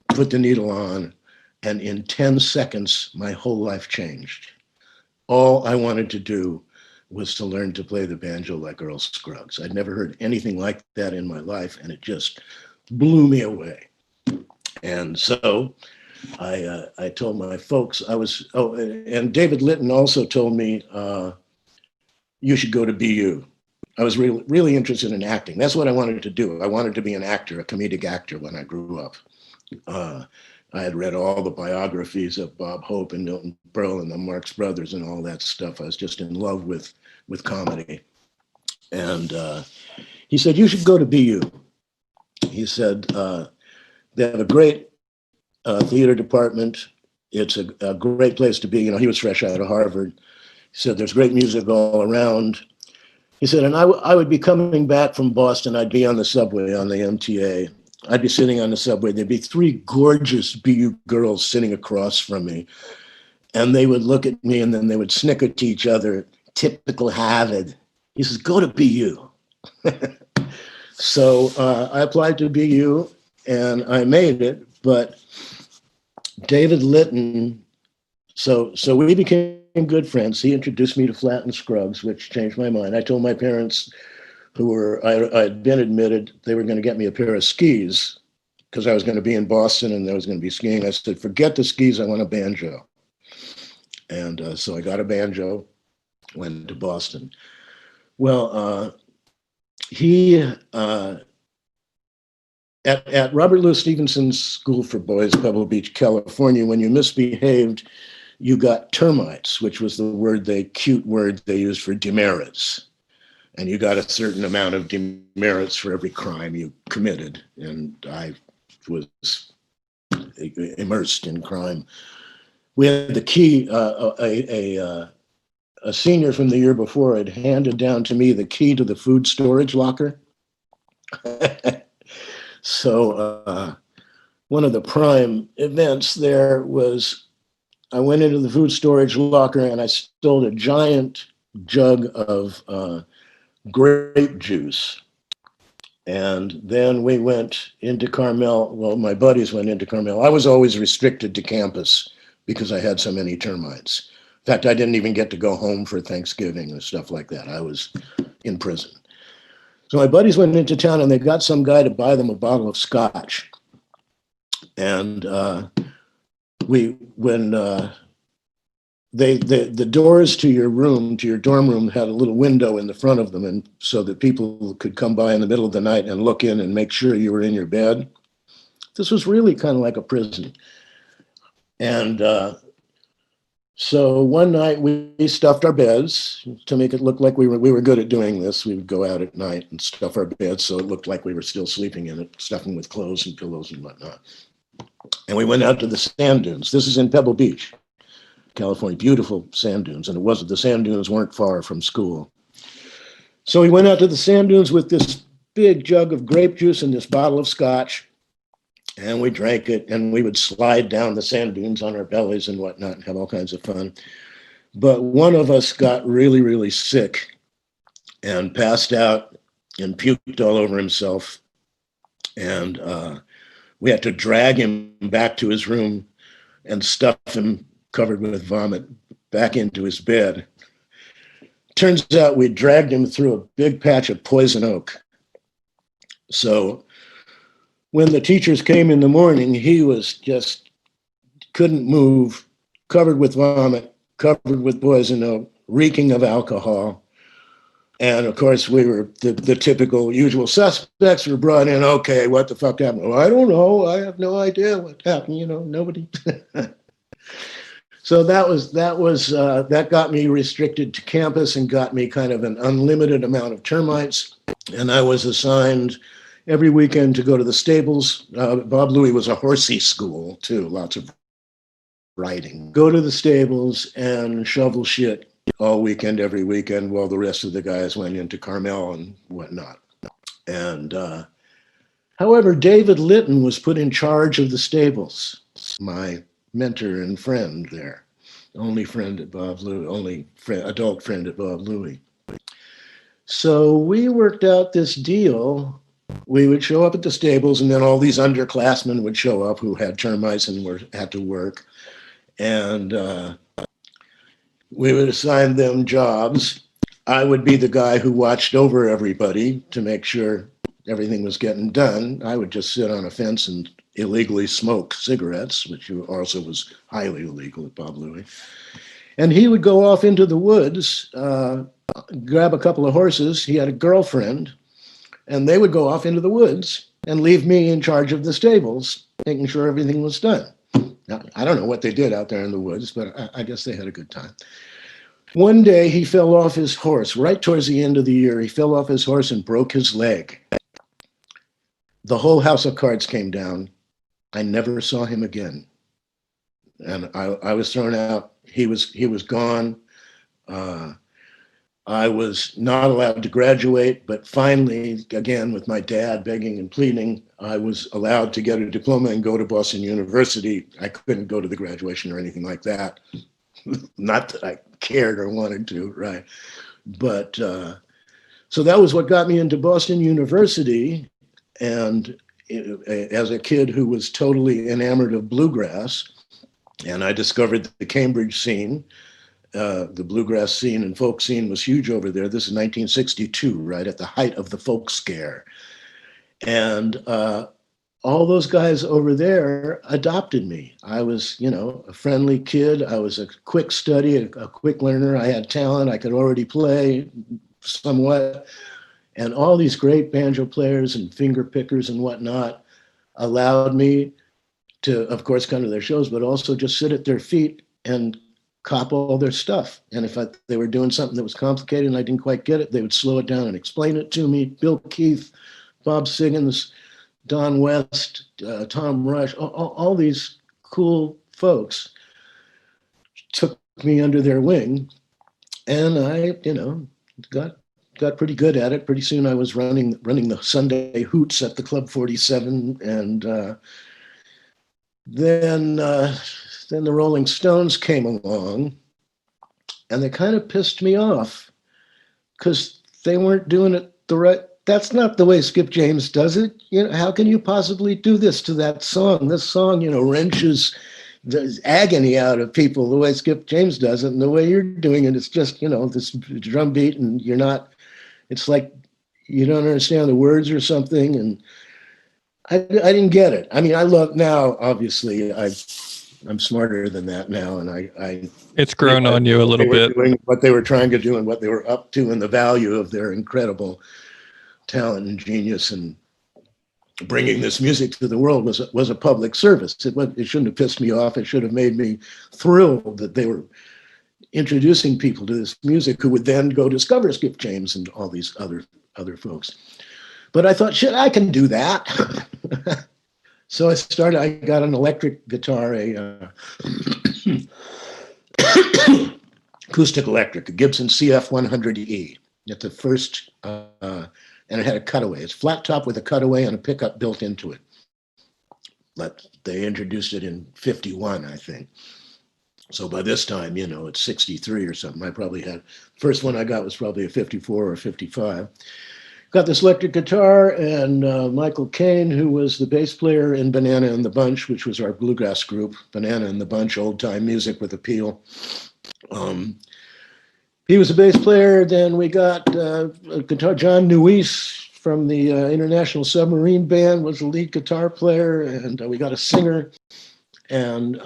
[SPEAKER 2] put the needle on, and in 10 seconds, my whole life changed. All I wanted to do was to learn to play the banjo like Earl Scruggs. I'd never heard anything like that in my life, and it just blew me away. And so I told my folks and David Litton also told me, you should go to BU. I was really, really interested in acting. That's what I wanted to do. I wanted to be an actor, a comedic actor when I grew up. I had read all the biographies of Bob Hope and Milton Berle and the Marx Brothers and all that stuff. I was just in love with comedy. And he said, you should go to BU. He said, they have a great theater department. It's a great place to be. You know, he was fresh out of Harvard. He said, there's great music all around. He said, and I would be coming back from Boston. I'd be on the subway on the MTA. I'd be sitting on the subway. There'd be three gorgeous BU girls sitting across from me. And they would look at me and then they would snicker to each other, typical Harvard. He says, go to BU. So I applied to BU and I made it, but David Litton, so we became good friends. He introduced me to Flat and Scruggs, which changed my mind. I told my parents, I had been admitted, they were going to get me a pair of skis because I was going to be in Boston and I was going to be skiing. I said, forget the skis, I want a banjo. And so I got a banjo, went to Boston. Well, at Robert Louis Stevenson's School for Boys, Pebble Beach, California, when you misbehaved, you got termites, which was the cute word they used for demerits. And you got a certain amount of demerits for every crime you committed. And I was immersed in crime. We had the key, a senior from the year before had handed down to me the key to the food storage locker. So one of the prime events there was I went into the food storage locker and I stole a giant jug of grape juice. And then we went into Carmel. Well, my buddies went into Carmel. I was always restricted to campus because I had so many termites. In fact, I didn't even get to go home for Thanksgiving and stuff like that. I was in prison. So my buddies went into town and they got some guy to buy them a bottle of scotch. And the doors to your room, to your dorm room, had a little window in the front of them, and so that people could come by in the middle of the night and look in and make sure you were in your bed. This was really kind of like a prison. And so one night we stuffed our beds to make it look like we were good at doing this. We would go out at night and stuff our beds so it looked like we were still sleeping in it, stuffing with clothes and pillows and whatnot. And we went out to the sand dunes. This is in Pebble Beach, California, beautiful sand dunes. And the sand dunes weren't far from school. So we went out to the sand dunes with this big jug of grape juice and this bottle of scotch. And we drank it, and we would slide down the sand dunes on our bellies and whatnot and have all kinds of fun. But one of us got really, really sick and passed out and puked all over himself. And we had to drag him back to his room and stuff him covered with vomit back into his bed. Turns out we dragged him through a big patch of poison oak. So when the teachers came in the morning, he was just couldn't move, covered with vomit, covered with poison oak, reeking of alcohol. And of course, we were the typical usual suspects were brought in. Okay, what the fuck happened? Well, I don't know. I have no idea what happened. You know, nobody. So that got me restricted to campus and got me kind of an unlimited amount of termites. And I was assigned every weekend to go to the stables. Bob Louis was a horsey school too, lots of riding. Go to the stables and shovel shit all weekend, every weekend, while the rest of the guys went into Carmel and whatnot. And however, David Litton was put in charge of the stables, my mentor and friend there, only friend at Bob Louis, adult friend at Bob Louis. So we worked out this deal. We would show up at the stables, and then all these underclassmen would show up who had termites and had to work. And we would assign them jobs. I would be the guy who watched over everybody to make sure everything was getting done. I would just sit on a fence and illegally smoke cigarettes, which also was highly illegal at Bob Louie. And he would go off into the woods, grab a couple of horses. He had a girlfriend, and they would go off into the woods and leave me in charge of the stables, making sure everything was done. Now, I don't know what they did out there in the woods, but I guess they had a good time. One day he fell off his horse, right towards the end of the year. He fell off his horse and broke his leg. The whole house of cards came down. I never saw him again. And I was thrown out. He was gone. I was not allowed to graduate, but finally, again, with my dad begging and pleading, I was allowed to get a diploma and go to Boston University. I couldn't go to the graduation or anything like that. Not that I cared or wanted to, right? But so that was what got me into Boston University. And as a kid who was totally enamored of bluegrass, and I discovered the Cambridge scene. The bluegrass scene and folk scene was huge over there. This is 1962, right at the height of the folk scare. And all those guys over there adopted me. I was, a friendly kid. I was a quick study, a quick learner. I had talent. I could already play somewhat. And all these great banjo players and finger pickers and whatnot allowed me to, of course, come to their shows, but also just sit at their feet and cop all their stuff. And if they were doing something that was complicated and I didn't quite get it, they would slow it down and explain it to me. Bill Keith, Bob Siggins, Don West, Tom Rush, all these cool folks took me under their wing. And I, got pretty good at it. Pretty soon I was running the Sunday hoots at the Club 47. And then the Rolling Stones came along, and they kind of pissed me off because they weren't doing it the right. That's not the way Skip James does it. How can you possibly do this to that song? This song, wrenches the agony out of people the way Skip James does it, and the way you're doing it, it's just, this drum beat, and you're not. It's like you don't understand the words or something, and I didn't get it. I mean, I love now. Obviously, I'm smarter than that now, and
[SPEAKER 1] it's grown on you a little bit.
[SPEAKER 2] What they were trying to do and what they were up to, and the value of their incredible talent and genius, and bringing this music to the world was a public service. It shouldn't have pissed me off. It should have made me thrilled that they were introducing people to this music who would then go discover Skip James and all these other folks. But I thought, shit, I can do that. So I got an electric guitar, acoustic electric, a Gibson CF100E. It's the first, and it had a cutaway. It's flat top with a cutaway and a pickup built into it. But they introduced it in 51, I think. So by this time, it's 63 or something. I probably had, first one I got was probably a 54 or 55. Got this electric guitar, and Michael Caine, who was the bass player in Banana and the Bunch, which was our bluegrass group, Banana and the Bunch, old time music with appeal. He was a bass player. Then we got a guitar, John Nuis from the International Submarine Band was the lead guitar player, and we got a singer, and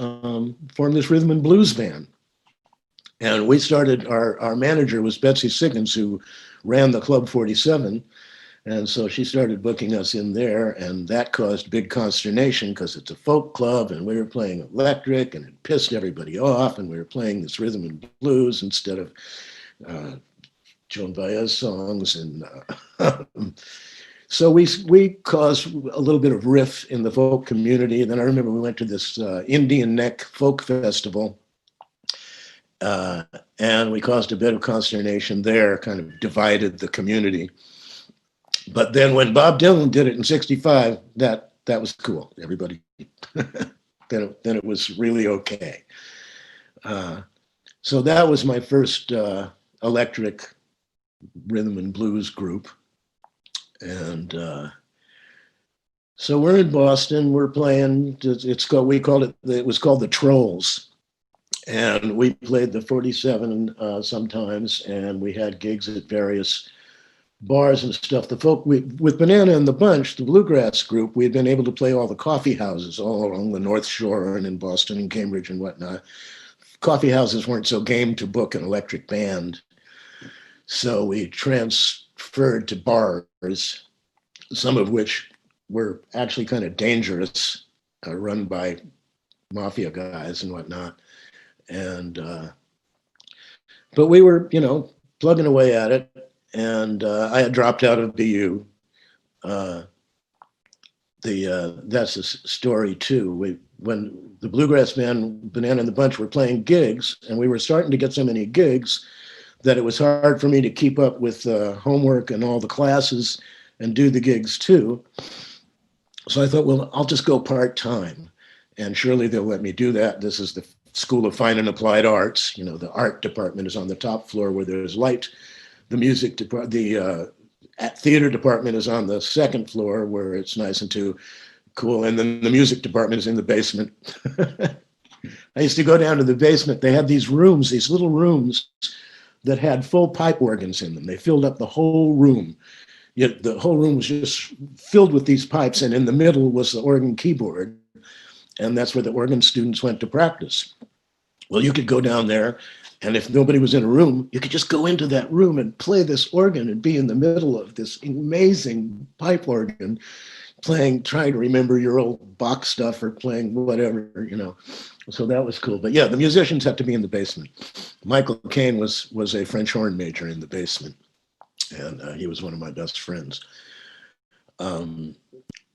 [SPEAKER 2] formed this rhythm and blues band. And we started, our manager was Betsy Siggins, who ran the Club 47. And so she started booking us in there, and that caused big consternation because it's a folk club and we were playing electric, and it pissed everybody off, and we were playing this rhythm and blues instead of Joan Baez songs. And so we caused a little bit of riff in the folk community. And then I remember we went to this Indian Neck Folk Festival, and we caused a bit of consternation there, kind of divided the community. But then when Bob Dylan did it in 65, that was cool. Everybody, then it was really okay. So that was my first electric rhythm and blues group. And so we're in Boston, we're playing, it was called the Trolls. And we played the 47 sometimes, and we had gigs at various bars and stuff. The folk with Banana and the Bunch, the bluegrass group, we had been able to play all the coffee houses all along the North Shore and in Boston and Cambridge and whatnot. Coffee houses weren't so game to book an electric band, so we transferred to bars, some of which were actually kind of dangerous, run by mafia guys and whatnot. And but we were, plugging away at it. And I had dropped out of BU. That's a story too. When the bluegrass band Banana and the Bunch were playing gigs, and we were starting to get so many gigs that it was hard for me to keep up with homework and all the classes and do the gigs too. So I thought, well, I'll just go part-time, and surely they'll let me do that. This is the School of Fine and Applied Arts. The art department is on the top floor where there's light. The music department, the theater department is on the second floor where it's nice and too cool. And then the music department is in the basement. I used to go down to the basement. They had these rooms, these little rooms that had full pipe organs in them. They filled up the whole room. Yet the whole room was just filled with these pipes. And in the middle was the organ keyboard. And that's where the organ students went to practice. Well, you could go down there, and if nobody was in a room, you could just go into that room and play this organ and be in the middle of this amazing pipe organ, trying to remember your old Bach stuff or playing whatever, So that was cool. But yeah, the musicians had to be in the basement. Mccain was a French horn major in the basement, and he was one of my best friends.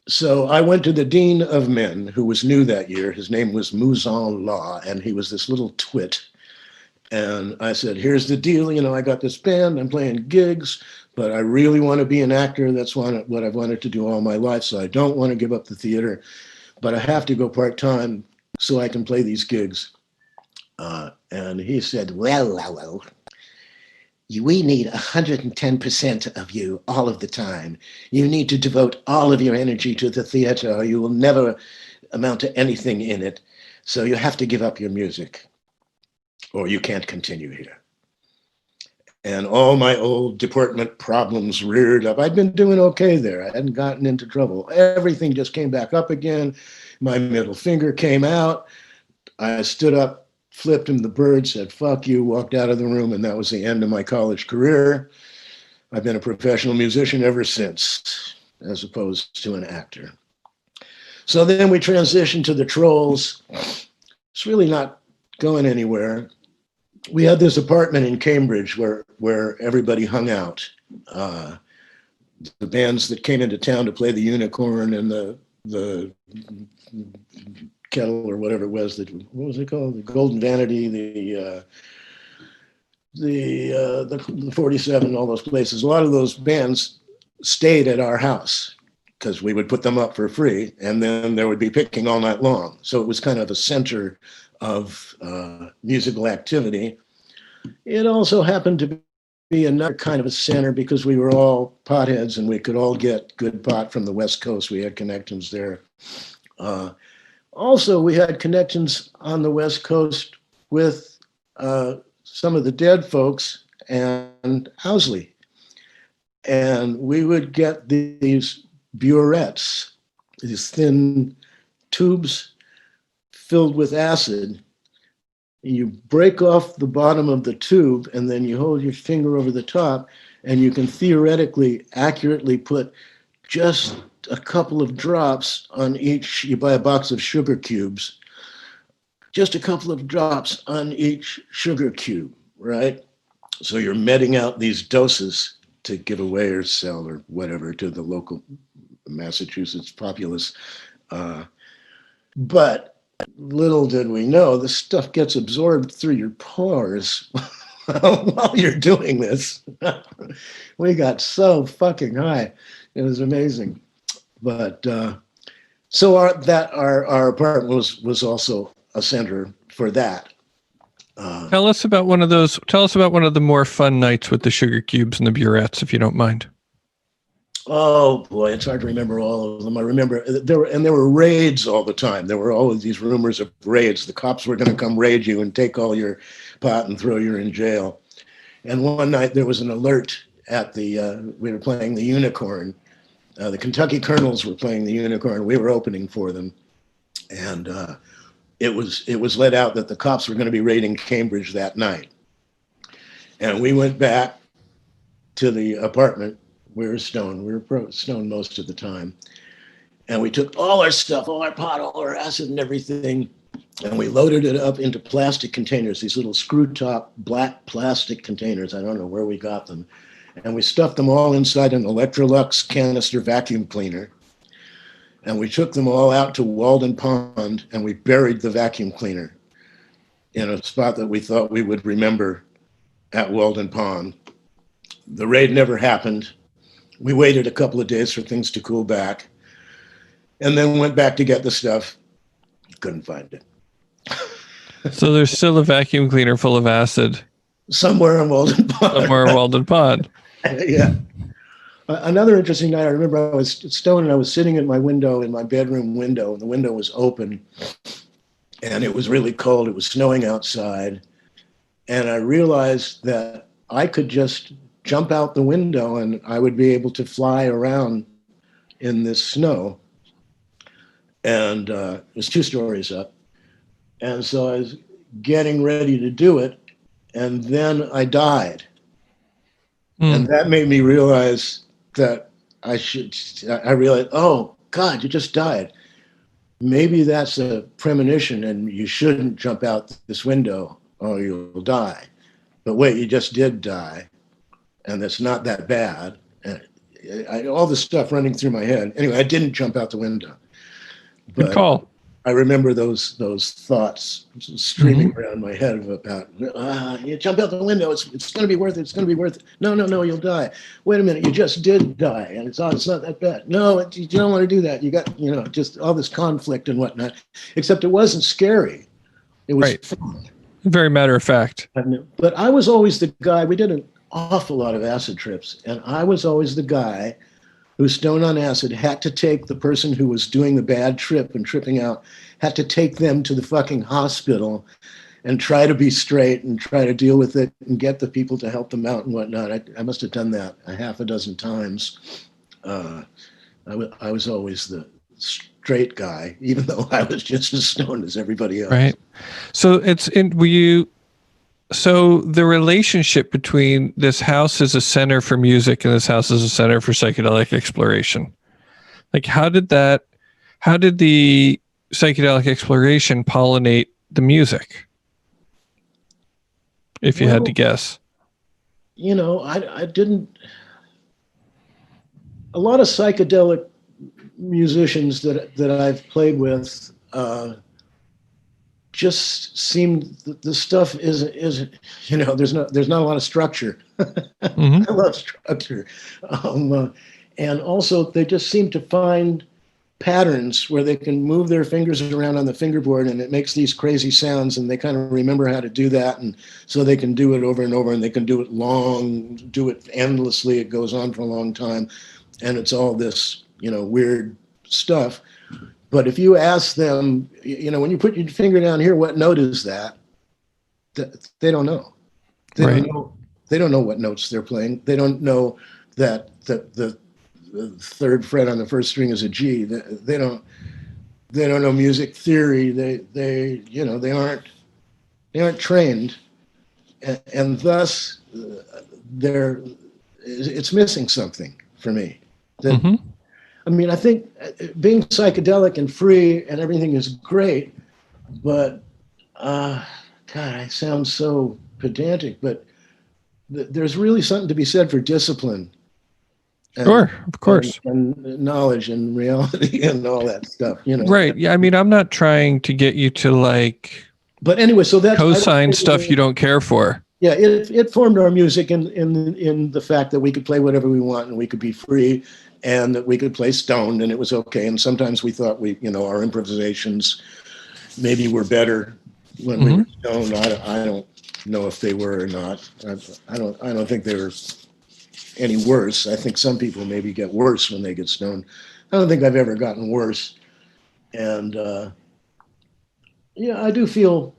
[SPEAKER 2] So I went to the Dean of Men, who was new that year. His name was Mouzon Law, and he was this little twit. And I said, here's the deal. I got this band, I'm playing gigs, but I really want to be an actor. That's what I've wanted to do all my life. So I don't want to give up the theater, but I have to go part-time so I can play these gigs. And he said, well, we need 110% of you all of the time. You need to devote all of your energy to the theater, or you will never amount to anything in it. So you have to give up your music, or you can't continue here. And all my old department problems reared up. I'd been doing okay there. I hadn't gotten into trouble. Everything just came back up again. My middle finger came out. I stood up, flipped him the bird, said, fuck you, walked out of the room, and that was the end of my college career. I've been a professional musician ever since, as opposed to an actor. So then we transitioned to the Trolls. It's really not going anywhere. We had this apartment in Cambridge where everybody hung out. The bands that came into town to play the Unicorn and the Kettle or whatever it was, what was it called? The Golden Vanity, the 47, all those places. A lot of those bands stayed at our house because we would put them up for free, and then there would be picking all night long. So it was kind of a center of musical activity. It also happened to be another kind of a center because we were all potheads and we could all get good pot from the West Coast. We had connections there. Also, we had connections on the West Coast with some of the Dead folks and Owsley. And we would get these burettes, these thin tubes filled with acid. You break off the bottom of the tube and then you hold your finger over the top and you can theoretically accurately put just a couple of drops on each. You buy a box of sugar cubes, just a couple of drops on each sugar cube, right? So you're meting out these doses to give away or sell or whatever to the local Massachusetts populace. But little did we know, this stuff gets absorbed through your pores while you're doing this. We got so fucking high. It was amazing. But so our apartment was also a center for that.
[SPEAKER 1] Tell us about one of the more fun nights with the sugar cubes and the burettes, if you don't mind.
[SPEAKER 2] Oh boy, it's hard to remember all of them. I remember there were raids all the time. There were always these rumors of raids. The cops were going to come raid you and take all your pot and throw you in jail. And one night there was an alert at the, we were playing the Unicorn. The Kentucky Colonels were playing the Unicorn. We were opening for them. And it was let out that the cops were going to be raiding Cambridge that night. And we went back to the apartment. We were stoned. We were stoned most of the time. And we took all our stuff, all our pot, all our acid and everything, and we loaded it up into plastic containers, these little screw-top black plastic containers. I don't know where we got them. And we stuffed them all inside an Electrolux canister vacuum cleaner. And we took them all out to Walden Pond, and we buried the vacuum cleaner in a spot that we thought we would remember at Walden Pond. The raid never happened. We waited a couple of days for things to cool back, and then went back to get the stuff. Couldn't find it.
[SPEAKER 1] So there's still a vacuum cleaner full of acid
[SPEAKER 2] somewhere in Walden Pond.
[SPEAKER 1] Somewhere in Walden Pond.
[SPEAKER 2] Yeah. Another interesting night, I remember I was stoned and I was sitting at my window, in my bedroom window, and the window was open, and it was really cold. It was snowing outside. And I realized that I could just jump out the window and I would be able to fly around in this snow. And it was 2 stories up. And so I was getting ready to do it, and then I died. And that made me realize that I realized, oh, God, you just died. Maybe that's a premonition and you shouldn't jump out this window or you'll die. But wait, you just did die, and it's not that bad. And all this stuff running through my head. Anyway, I didn't jump out the window. But
[SPEAKER 1] good call.
[SPEAKER 2] I remember those thoughts streaming around my head about, you jump out the window, it's going to be worth it, it's going to be worth it. No, you'll die. Wait a minute, you just did die, and it's not that bad. No, you don't want to do that. You got, just all this conflict and whatnot, except it wasn't scary. It was fun.
[SPEAKER 1] Very matter of fact.
[SPEAKER 2] But I was always the guy, we did an awful lot of acid trips, and I was always the guy who was stoned on acid, had to take the person who was doing the bad trip and tripping out, had to take them to the fucking hospital and try to be straight and try to deal with it and get the people to help them out and whatnot. I must have done that a half a dozen times. I was always the straight guy, even though I was just as stoned as everybody else.
[SPEAKER 1] Right. So so the relationship between this house as a center for music and this house as a center for psychedelic exploration, like how did the psychedelic exploration pollinate the music? If you had to guess.
[SPEAKER 2] I didn't. A lot of psychedelic musicians that I've played with just seemed the stuff is there's not a lot of structure. I love structure, and also they just seem to find patterns where they can move their fingers around on the fingerboard and it makes these crazy sounds, and they kind of remember how to do that, and so they can do it over and over, and they can do it endlessly. It goes on for a long time, and it's all this weird stuff. But if you ask them, when you put your finger down here, what note is that? They don't know. They don't know what notes they're playing. They don't know that the 3rd fret on the 1st string is a G. They don't know music theory. They aren't trained, and thus it's missing something for me. I think being psychedelic and free and everything is great, but God, I sound so pedantic, but there's really something to be said for discipline.
[SPEAKER 1] Sure, of course.
[SPEAKER 2] And knowledge and reality and all that stuff,
[SPEAKER 1] Right. Yeah. I'm not trying to get you to
[SPEAKER 2] but anyway, so that's
[SPEAKER 1] co-sign stuff you don't care for.
[SPEAKER 2] Yeah, it formed our music in the fact that we could play whatever we want and we could be free, and that we could play stoned and it was okay. And sometimes we thought our improvisations maybe were better when we were stoned. I don't know if they were or not. I don't think they were any worse. I think some people maybe get worse when they get stoned. I don't think I've ever gotten worse. And I do feel,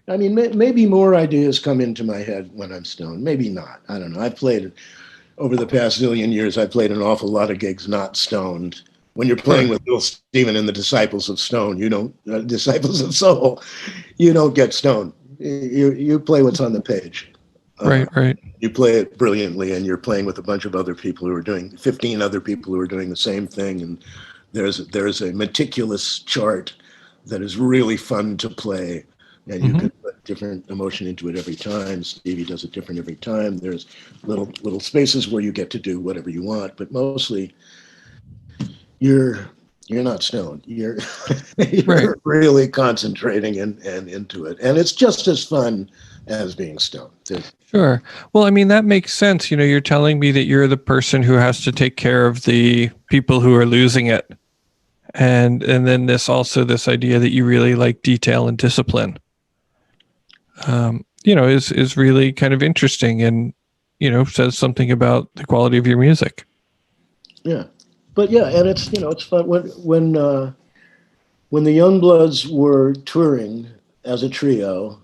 [SPEAKER 2] maybe more ideas come into my head when I'm stoned. Maybe not. I don't know. I've played over the past zillion years, I've played an awful lot of gigs not stoned. When you're playing with Bill Stephen and the Disciples of Stone, you don't, Disciples of Soul, you don't get stoned. You play what's on the page.
[SPEAKER 1] Right.
[SPEAKER 2] You play it brilliantly, and you're playing with a bunch of other people who are doing 15 other people who are doing the same thing. And there's a meticulous chart that is really fun to play, and you can put different emotion into it every time. Stevie does it different every time. There's little spaces where you get to do whatever you want, but mostly you're not stoned. You're really concentrating and into it, and it's just as fun as being stoned.
[SPEAKER 1] Sure. Well, I mean, that makes sense. You're telling me that you're the person who has to take care of the people who are losing it. And then this idea that you really like detail and discipline, is really kind of interesting and, says something about the quality of your music.
[SPEAKER 2] Yeah. But yeah, and it's, it's fun when the Youngbloods were touring as a trio,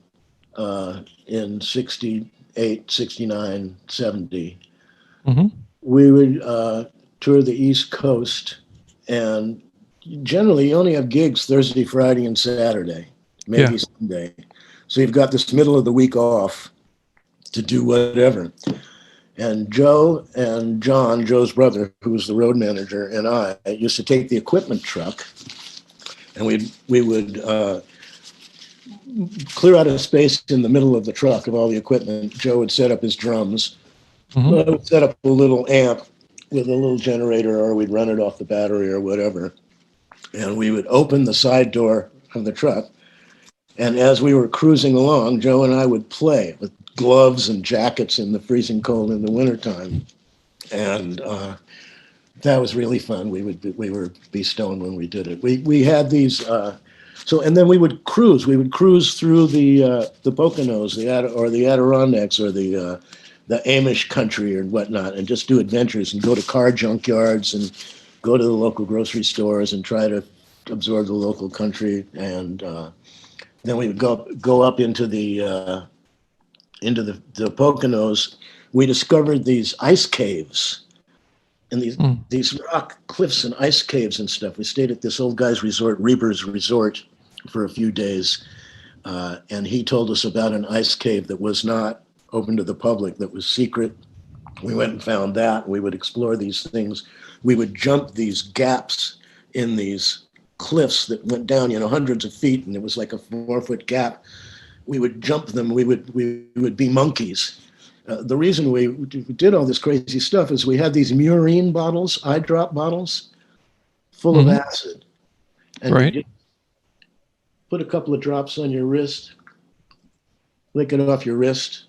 [SPEAKER 2] in 68, 69, 70, we would tour the East Coast, and generally you only have gigs Thursday, Friday, and Saturday, maybe Sunday. So you've got this middle of the week off to do whatever. And Joe and John, Joe's brother, who was the road manager, and I used to take the equipment truck, and we would clear out a space in the middle of the truck of all the equipment. Joe would set up his drums. I would set up a little amp with a little generator, or we'd run it off the battery or whatever. And we would open the side door of the truck. And as we were cruising along, Joe and I would play with gloves and jackets in the freezing cold in the wintertime. And that was really fun. We would be stoned when we did it. We had these, and then we would cruise. We would cruise through the Poconos, the Adirondacks, or the Amish country or whatnot, and just do adventures and go to car junkyards and go to the local grocery stores and try to absorb the local country. And then we would go up into the Poconos. We discovered these ice caves and these rock cliffs and ice caves and stuff. We stayed at this old guy's resort, Reber's Resort, for a few days. And he told us about an ice cave that was not open to the public, that was secret. We went and found that. We would explore these things. We would jump these gaps in these cliffs that went down, hundreds of feet, and it was like a 4-foot gap. We would jump them. We would be monkeys. The reason we did all this crazy stuff is we had these murine bottles, eye drop bottles, full of acid. And you put a couple of drops on your wrist, lick it off your wrist,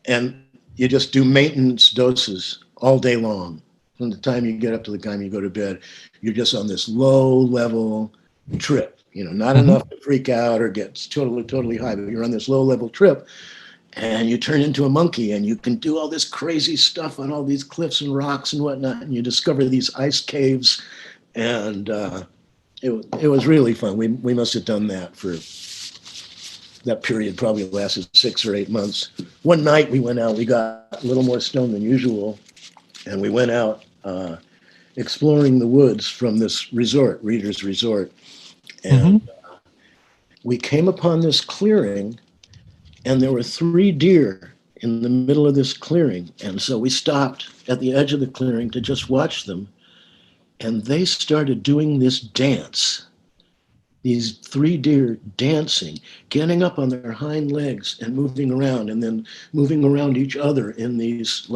[SPEAKER 2] and you just do maintenance doses all day long. From the time you get up to the time you go to bed, you're just on this low-level trip. Not enough to freak out or get totally high, but you're on this low-level trip, and you turn into a monkey, and you can do all this crazy stuff on all these cliffs and rocks and whatnot, and you discover these ice caves, and it was really fun. We must have done that for that period. Probably lasted 6 or 8 months. One night we went out. We got a little more stoned than usual, and we went out exploring the woods from this resort, Reader's Resort. And we came upon this clearing, and there were 3 deer in the middle of this clearing. And so we stopped at the edge of the clearing to just watch them. And they started doing this dance, these 3 deer dancing, getting up on their hind legs and moving around, and then moving around each other in these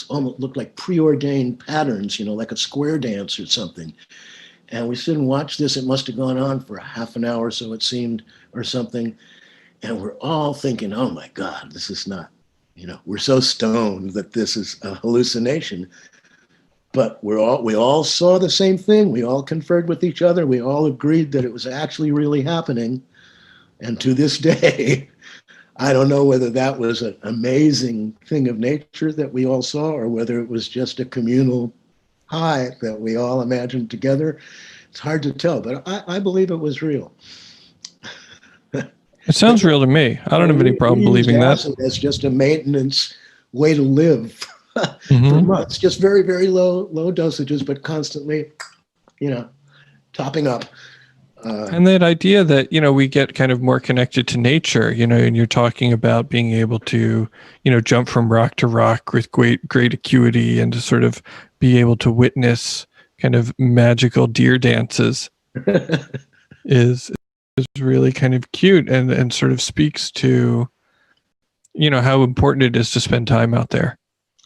[SPEAKER 2] almost looked like preordained patterns, like a square dance or something. And we sit and watch this. It must have gone on for half an hour, so it seemed, or something. And we're all thinking, oh my God, this is not, we're so stoned that this is a hallucination. But we all saw the same thing. We all conferred with each other. We all agreed that it was actually really happening. And to this day, I don't know whether that was an amazing thing of nature that we all saw, or whether it was just a communal high that we all imagined together. It's hard to tell, but I believe it was real.
[SPEAKER 1] It sounds real to me. I don't have any problem believing that.
[SPEAKER 2] It's just a maintenance way to live. for months, just very, very low dosages, but constantly, topping up.
[SPEAKER 1] And that idea that, we get kind of more connected to nature, and you're talking about being able to, jump from rock to rock with great acuity and to sort of be able to witness kind of magical deer dances is really kind of cute and sort of speaks to, how important it is to spend time out there.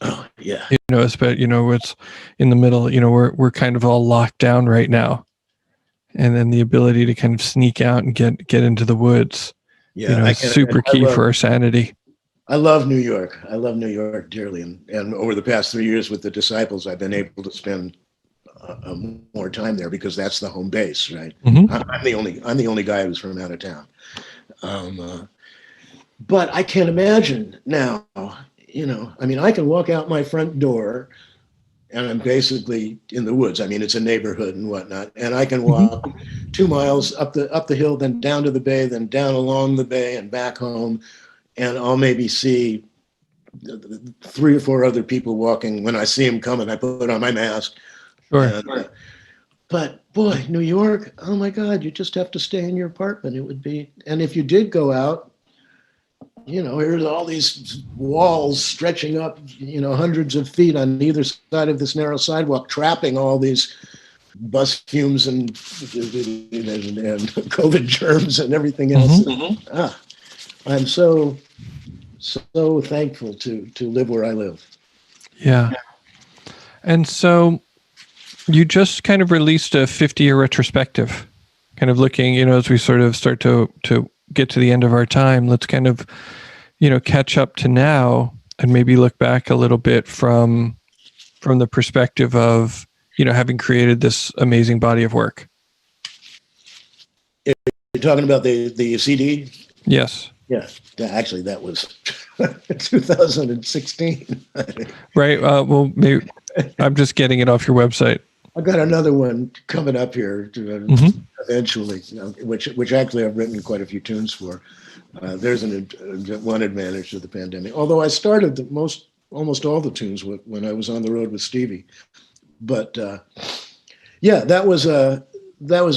[SPEAKER 2] Oh, yeah.
[SPEAKER 1] Especially, it's in the middle, we're kind of all locked down right now. And then the ability to kind of sneak out and get into the woods, is super key for our sanity.
[SPEAKER 2] I love New York. I love New York dearly. And over the past 3 years with the Disciples, I've been able to spend more time there because that's the home base, right?
[SPEAKER 1] Mm-hmm.
[SPEAKER 2] I'm the only guy who's from out of town. But I can't imagine now, I can walk out my front door and I'm basically in the woods. I mean, it's a neighborhood and whatnot. And I can walk 2 miles up the hill, then down to the bay, then down along the bay and back home. And I'll maybe see 3 or 4 other people walking. When I see them coming, I put on my mask.
[SPEAKER 1] Sure.
[SPEAKER 2] And, but boy, New York, oh my God, you just have to stay in your apartment. It would be, and if you did go out, here's all these walls stretching up, hundreds of feet on either side of this narrow sidewalk, trapping all these bus fumes and COVID germs and everything else. Mm-hmm. I'm so thankful to live where I live.
[SPEAKER 1] Yeah. And so you just kind of released a 50-year retrospective, kind of looking, as we sort of start to get to the end of our time, let's kind of, catch up to now and maybe look back a little bit from the perspective of, having created this amazing body of work.
[SPEAKER 2] You're talking about the CD?
[SPEAKER 1] Yes.
[SPEAKER 2] Yeah. Actually, that was 2016.
[SPEAKER 1] Right. Well, maybe I'm just getting it off your website.
[SPEAKER 2] I've got another one coming up here eventually, which actually I've written quite a few tunes for. There's one advantage to the pandemic. Although I started almost all the tunes when I was on the road with Stevie, but that was a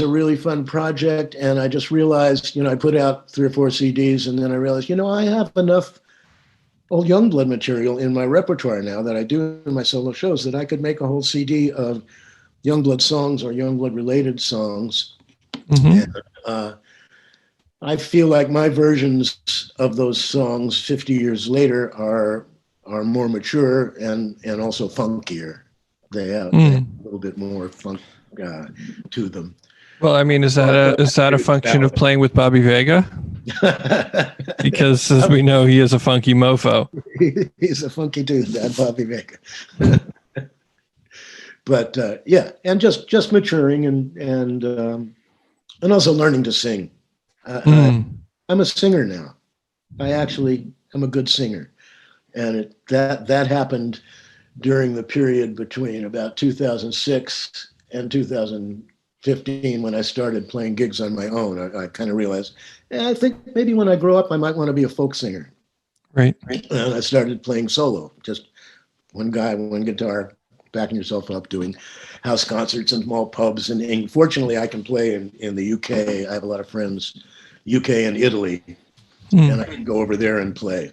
[SPEAKER 2] really fun project. And I just realized, I put out 3 or 4 CDs, and then I realized, I have enough old Youngblood material in my repertoire now that I do in my solo shows that I could make a whole CD of Youngblood songs or Youngblood related songs. Mm-hmm. And, I feel like my versions of those songs 50 years later are more mature and also funkier. They have a little bit more funk to them.
[SPEAKER 1] Well, I mean, is that a function of playing with Bobby Vega? Because as we know, he is a funky mofo.
[SPEAKER 2] He's a funky dude, that Bobby Vega. But and just maturing and also learning to sing. I'm a singer now. I actually am a good singer, and that happened during the period between about 2006 and 2015 when I started playing gigs on my own. I kind of realized, I think maybe when I grow up, I might want to be a folk singer.
[SPEAKER 1] Right.
[SPEAKER 2] And I started playing solo, just one guy, one guitar, backing yourself up, doing house concerts in small pubs. And fortunately, I can play in the UK. I have a lot of friends, UK and Italy, and I can go over there and play.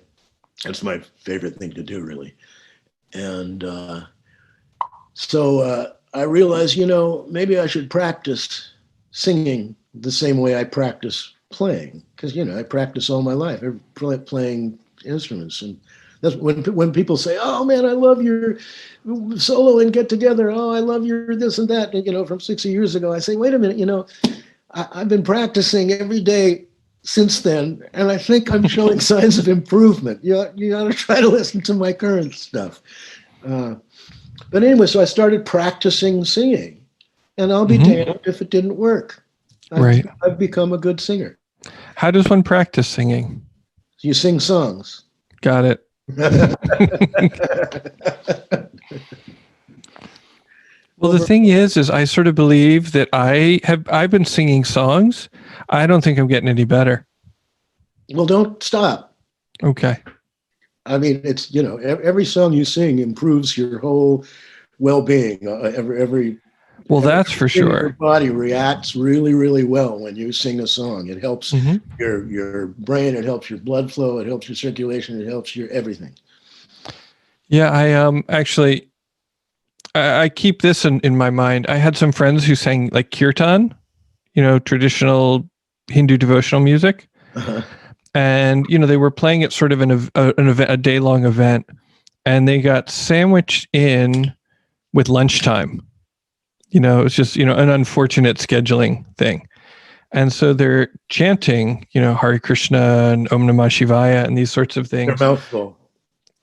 [SPEAKER 2] That's my favorite thing to do, really. And so I realized, maybe I should practice singing the same way I practice playing, because, I practice all my life, playing instruments. And that's when people say, "Oh man, I love your solo and get together. Oh, I love your this and that." And, from 60 years ago, I say, "Wait a minute, I've been practicing every day since then, and I think I'm showing signs of improvement. You got to try to listen to my current stuff." But anyway, so I started practicing singing, and I'll be damned if it didn't work. I've become a good singer.
[SPEAKER 1] How does one practice singing?
[SPEAKER 2] You sing songs.
[SPEAKER 1] Got it. Well, the thing is I sort of believe that I've been singing songs. I don't think I'm getting any better.
[SPEAKER 2] Well, don't stop.
[SPEAKER 1] Okay.
[SPEAKER 2] I mean, it's, you know, every song you sing improves your whole well-being.
[SPEAKER 1] Well, that's for
[SPEAKER 2] Everything in your
[SPEAKER 1] sure.
[SPEAKER 2] body reacts really, really well when you sing a song. It helps
[SPEAKER 1] Hmm.
[SPEAKER 2] your brain, it helps your blood flow, it helps your circulation, it helps your everything.
[SPEAKER 1] Yeah, I actually I keep this in my mind. I had some friends who sang like kirtan, you know, traditional Hindu devotional music.
[SPEAKER 2] Uh-huh.
[SPEAKER 1] And, you know, they were playing at sort of an event, a day long event, and they got sandwiched in with lunchtime. You know, it's just, you know, an unfortunate scheduling thing. And so they're chanting, you know, Hare Krishna and Om Namah Shivaya and these sorts of
[SPEAKER 2] Their
[SPEAKER 1] things.
[SPEAKER 2] mouthful.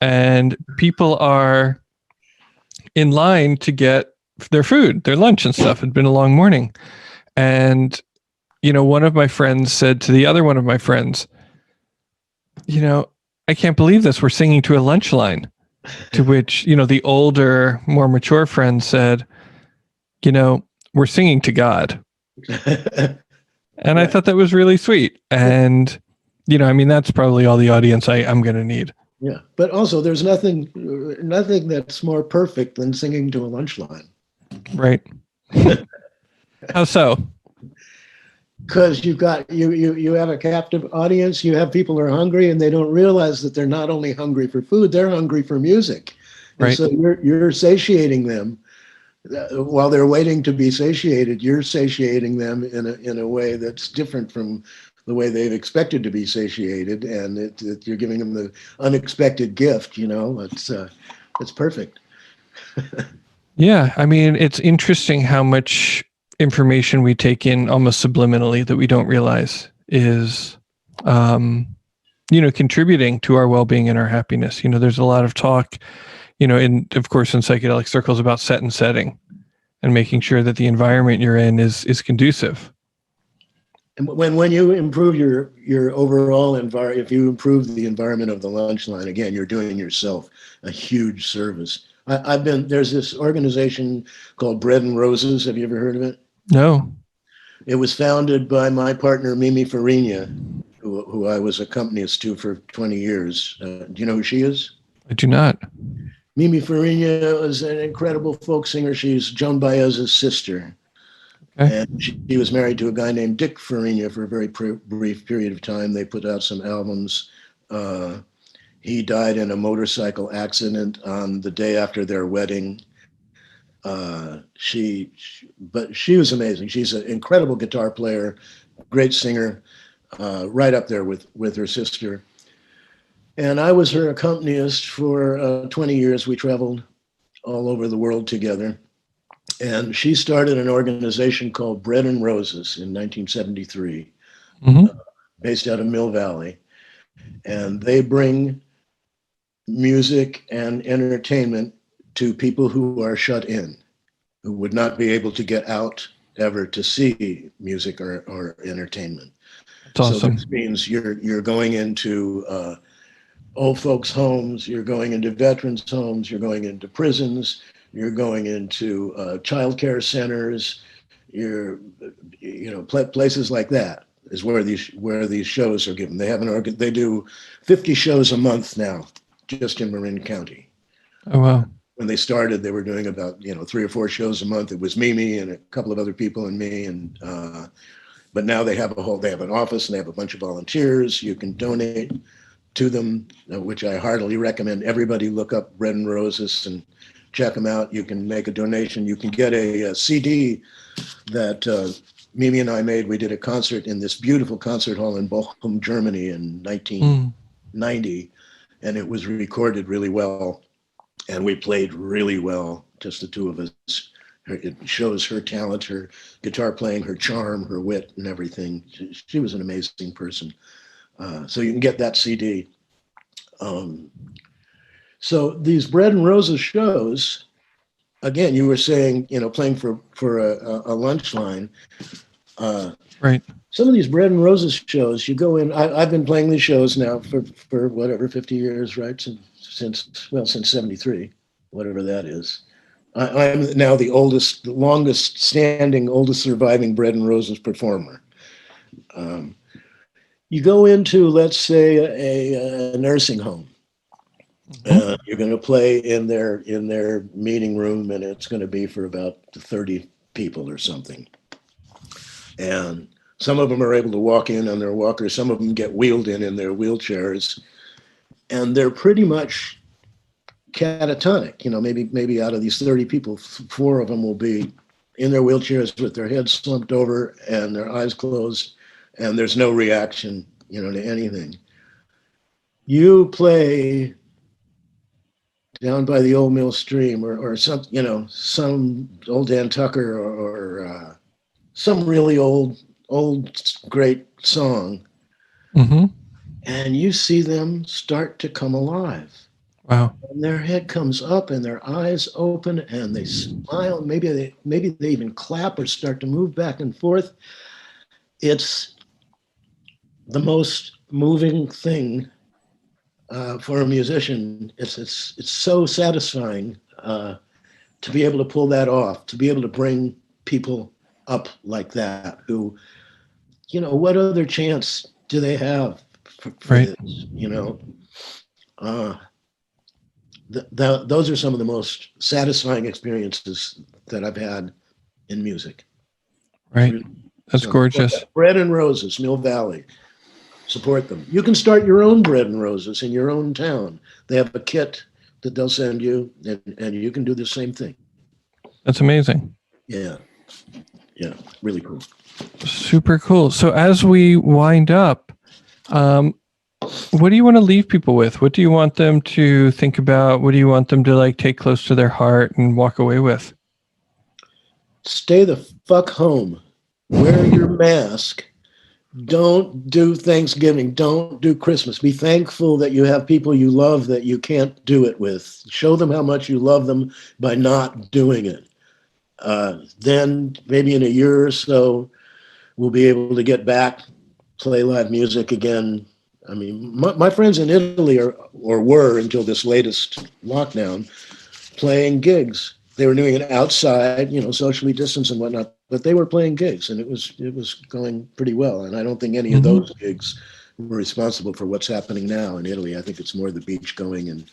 [SPEAKER 1] And people are in line to get their food, their lunch and stuff. It'd been a long morning. And, you know, one of my friends said to the other one of my friends, you know, I can't believe this. We're singing to a lunch line. To which, you know, the older, more mature friend said, you know, we're singing to God. And I
[SPEAKER 2] Yeah.
[SPEAKER 1] thought that was really sweet. And, you know, I mean, that's probably all the audience I'm going to need.
[SPEAKER 2] Yeah, but also there's nothing that's more perfect than singing to a lunch line.
[SPEAKER 1] Right. How so?
[SPEAKER 2] Because you've got you have a captive audience, you have people who are hungry and they don't realize that they're not only hungry for food, they're hungry for music. And
[SPEAKER 1] Right.
[SPEAKER 2] so you're satiating them while they're waiting to be satiated. You're satiating them in a way that's different from the way they've expected to be satiated, and you're giving them the unexpected gift. You know, it's perfect.
[SPEAKER 1] Yeah. I mean, it's interesting how much information we take in almost subliminally that we don't realize is, you know, contributing to our well-being and our happiness. You know, there's a lot of talk, you know, of course, in psychedelic circles about set and setting and making sure that the environment you're in is conducive.
[SPEAKER 2] And when you improve your overall environment, if you improve the environment of the lunch line, again, you're doing yourself a huge service. There's this organization called Bread and Roses. Have you ever heard of it?
[SPEAKER 1] No.
[SPEAKER 2] It was founded by my partner, Mimi Farina, who I was accompanist to for 20 years. Do you know who she is?
[SPEAKER 1] I do not.
[SPEAKER 2] Mimi Farina is an incredible folk singer. She's Joan Baez's sister.
[SPEAKER 1] Okay.
[SPEAKER 2] And she was married to a guy named Dick Farina for a very brief period of time. They put out some albums. He died in a motorcycle accident on the day after their wedding. But she was amazing. She's an incredible guitar player, great singer, right up there with her sister. And I was her accompanist for 20 years. We traveled all over the world together. And she started an organization called Bread and Roses in 1973,
[SPEAKER 1] Mm-hmm.
[SPEAKER 2] based out of Mill Valley. And they bring music and entertainment to people who are shut in, who would not be able to get out ever to see music or entertainment.
[SPEAKER 1] That's awesome.
[SPEAKER 2] So this means you're going into old folks' homes, you're going into veterans' homes, you're going into prisons, you're going into childcare centers, places like that is where these shows are given. They do 50 shows a month now, just in Marin County.
[SPEAKER 1] Oh, wow.
[SPEAKER 2] When they started, they were doing about 3 or 4 shows a month. It was Mimi and a couple of other people and me, but now they have an office and they have a bunch of volunteers. You can donate to them, which I heartily recommend. Everybody look up Bread and Roses and check them out. You can make a donation. You can get a CD that Mimi and I made. We did a concert in this beautiful concert hall in Bochum, Germany in 1990, and it was recorded really well. And we played really well, just the two of us. It shows her talent, her guitar playing, her charm, her wit, and everything. She was an amazing person. So you can get that CD. So these Bread and Roses shows, again, you were saying, playing for a lunch line.
[SPEAKER 1] Right.
[SPEAKER 2] Some of these Bread and Roses shows, you go in. I've been playing these shows now for whatever 50 years, right? Since 73, whatever that is. I'm now the longest standing, oldest surviving Bread and Roses performer. You go into, let's say, a nursing home, You're going to play in their meeting room, and it's going to be for about 30 people or something. And some of them are able to walk in on their walkers. Some of them get wheeled in their wheelchairs, and they're pretty much catatonic. You know, maybe out of these 30 people, 4 of them will be in their wheelchairs with their heads slumped over and their eyes closed, and there's no reaction, you know, to anything. You play down by the old mill stream or some, you know, some old Dan Tucker or some really old great song, and you see them start to come alive.
[SPEAKER 1] Wow.
[SPEAKER 2] And their head comes up and their eyes open and they smile. Maybe they even clap or start to move back and forth. It's the most moving thing for a musician. It's so satisfying to be able to pull that off, to be able to bring people up like that who, you know, what other chance do they have for this, you know? Those are some of the most satisfying experiences that I've had in music.
[SPEAKER 1] Right. That's gorgeous.
[SPEAKER 2] Bread and Roses, Mill Valley. Support them. You can start your own Bread and Roses in your own town. They have a kit that they'll send you, and you can do the same thing.
[SPEAKER 1] That's amazing.
[SPEAKER 2] Yeah. Yeah. Really cool.
[SPEAKER 1] Super cool. So as we wind up, what do you want to leave people with? What do you want them to think about? What do you want them to like take close to their heart and walk away with?
[SPEAKER 2] Stay the fuck home. Wear your mask. Don't do Thanksgiving. Don't do Christmas. Be thankful that you have people you love that you can't do it with. Show them how much you love them by not doing it. Then maybe in a year or so, we'll be able to get back, play live music again. I mean, my friends in Italy were until this latest lockdown playing gigs. They were doing it outside, you know, socially distanced and whatnot, but they were playing gigs, and it was going pretty well. And I don't think any of those gigs were responsible for what's happening now in Italy. I think it's more the beach going and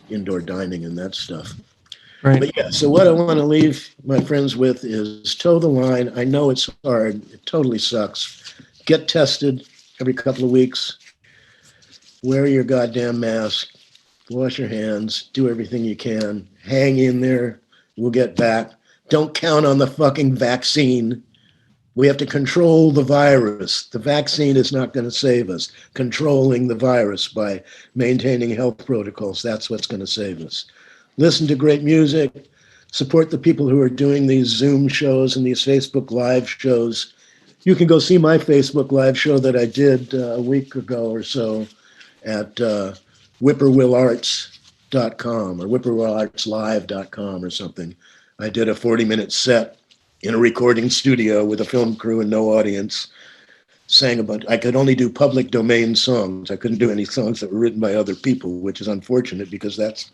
[SPEAKER 2] indoor dining and that stuff. Right. But yeah, so what I want to leave my friends with is toe the line. I know it's hard. It totally sucks. Get tested every couple of weeks. Wear your goddamn mask. Wash your hands. Do everything you can. Hang in there. We'll get back. Don't count on the fucking vaccine. We have to control the virus. The vaccine is not going to save us. Controlling the virus by maintaining health protocols, that's what's going to save us. Listen to great music. Support the people who are doing these Zoom shows and these Facebook Live shows. You can go see my Facebook Live show that I did a week ago or so at whippoorwillarts.com or whippoorwillartslive.com or something. I did a 40-minute set in a recording studio with a film crew and no audience. Sang a bunch. I could only do public domain songs. I couldn't do any songs that were written by other people, which is unfortunate because that's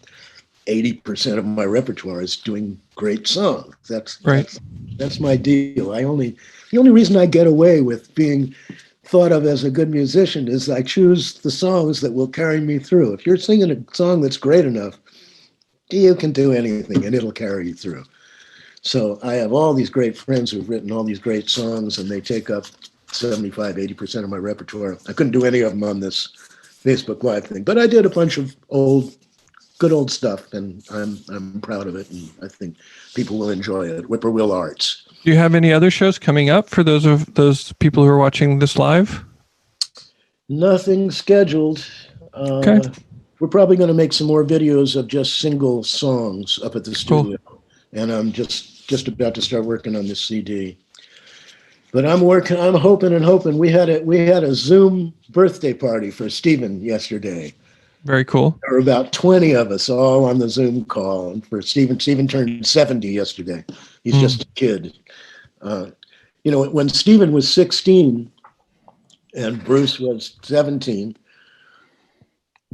[SPEAKER 2] 80% of my repertoire is doing great songs. That's my deal. The only reason I get away with being thought of as a good musician is I choose the songs that will carry me through. If you're singing a song that's great enough, you can do anything and it'll carry you through. So I have all these great friends who've written all these great songs, and they take up 75, 80% of my repertoire. I couldn't do any of them on this Facebook Live thing, but I did a bunch of good old stuff, and I'm proud of it, and I think people will enjoy it. Whippoorwill Arts.
[SPEAKER 1] Do you have any other shows coming up for those people who are watching this live? Nothing
[SPEAKER 2] scheduled. Okay. We're probably going to make some more videos of just single songs up at the studio. Cool. And I'm just about to start working on this CD. But I'm hoping. We had a Zoom birthday party for Stephen yesterday.
[SPEAKER 1] Very cool.
[SPEAKER 2] There were about 20 of us all on the Zoom call. And for Stephen turned 70 yesterday. He's just a kid. When Stephen was 16 and Bruce was 17,